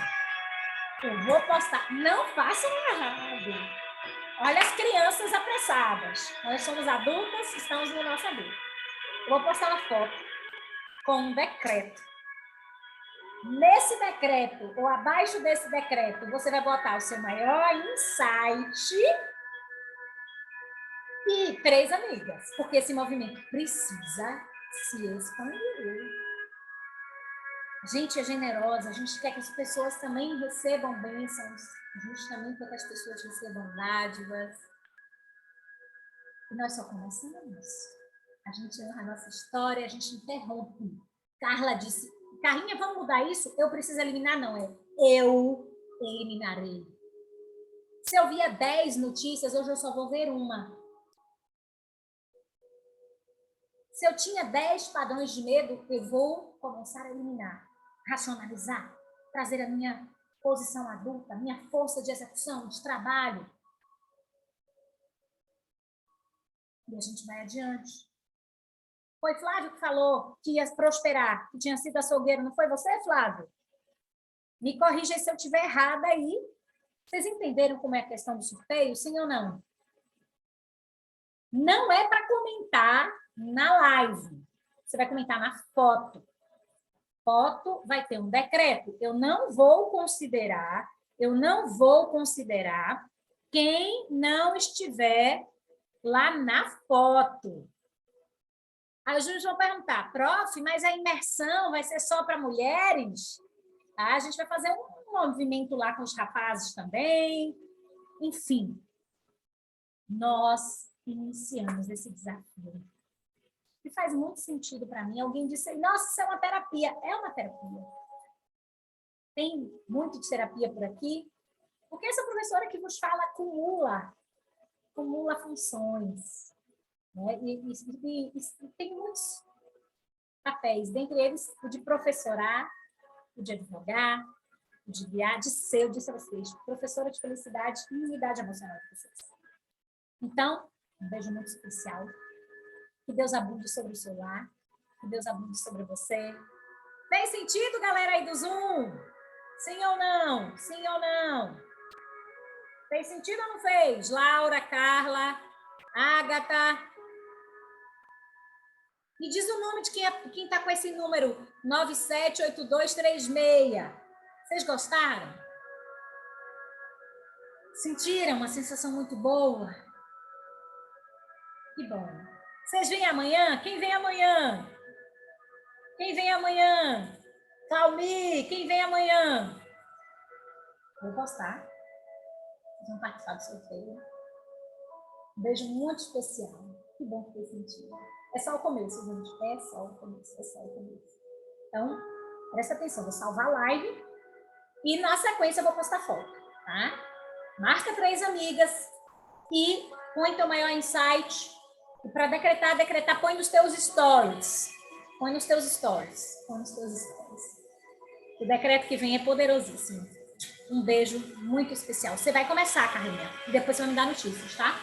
Eu vou postar. Não façam errado. Olha as crianças apressadas. Nós somos adultas, estamos no nosso adulto. Eu vou postar uma foto com um decreto. Nesse decreto, ou abaixo desse decreto, você vai botar o seu maior insight e 3 amigas, porque esse movimento precisa se expandir. A gente é generosa, a gente quer que as pessoas também recebam bênçãos, a gente também quer que as pessoas recebam dádivas. E nós só começamos. A gente honra a nossa história, a gente interrompe. Carla disse, Carlinha, vamos mudar isso? Eu preciso eliminar? Não, eu eliminarei. Se eu via 10 notícias, hoje eu só vou ver uma. Se eu tinha 10 padrões de medo, eu vou começar a eliminar, racionalizar, trazer a minha posição adulta, a minha força de execução, de trabalho. E a gente vai adiante. Foi Flávio que falou que ia prosperar, que tinha sido açougueiro, não foi você, Flávio? Me corrija se eu estiver errada aí. Vocês entenderam como é a questão do sorteio, sim ou não? Não é para comentar na live. Você vai comentar na foto. Foto vai ter um decreto. Eu não vou considerar quem não estiver lá na foto. Aí os juros vão perguntar, prof, mas a imersão vai ser só para mulheres? Tá? A gente vai fazer um movimento lá com os rapazes também. Enfim, nós iniciamos esse desafio. E faz muito sentido para mim. Alguém disse, nossa, isso é uma terapia. É uma terapia. Tem muito de terapia por aqui, porque essa professora que vos fala acumula funções. Né? E tem muitos papéis, dentre eles o de professorar, o de advogar, o de guiar, de ser, eu disse a vocês, professora de felicidade e unidade emocional de vocês. Então, um beijo muito especial. Que Deus abunde sobre o seu lar, que Deus abunde sobre você. Fez sentido, galera aí do Zoom? Sim ou não? Sim ou não? Fez sentido ou não fez? Laura, Carla, Ágata. Me diz o nome de quem está com esse número, 978236. Vocês gostaram? Sentiram uma sensação muito boa? Que bom. Vocês vêm amanhã? Quem vem amanhã? Quem vem amanhã? Calmi, quem vem amanhã? Vou postar. Vocês vão participar do sorteio. Um beijo muito especial. Que bom que fez sentido. É só o começo, gente. É só o começo. É só o começo. Então, presta atenção. Vou salvar a live e, na sequência, eu vou postar foto. Tá? Marca 3 amigas e põe teu maior insight. E para decretar, põe nos teus stories. Põe nos teus stories. O decreto que vem é poderosíssimo. Um beijo muito especial. Você vai começar, Carlinha, e depois você vai me dar notícias, tá?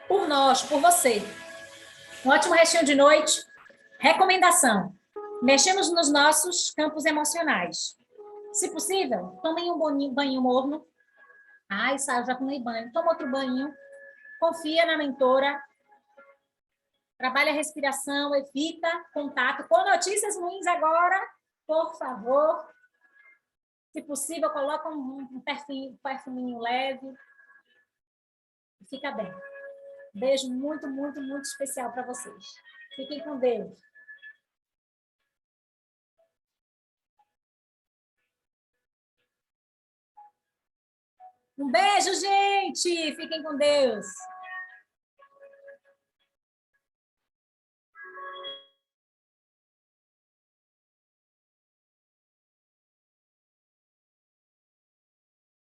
Por nós, por você. Um ótimo restinho de noite. Recomendação. Mexemos nos nossos campos emocionais. Se possível, tomem um banho morno. Ai, eu já tomei banho. Toma outro banho. Confia na mentora. Trabalha a respiração, evita contato. Com notícias ruins agora, por favor. Se possível, coloca um perfuminho leve. E fica bem. Beijo muito, muito, muito especial para vocês. Fiquem com Deus. Um beijo, gente! Fiquem com Deus!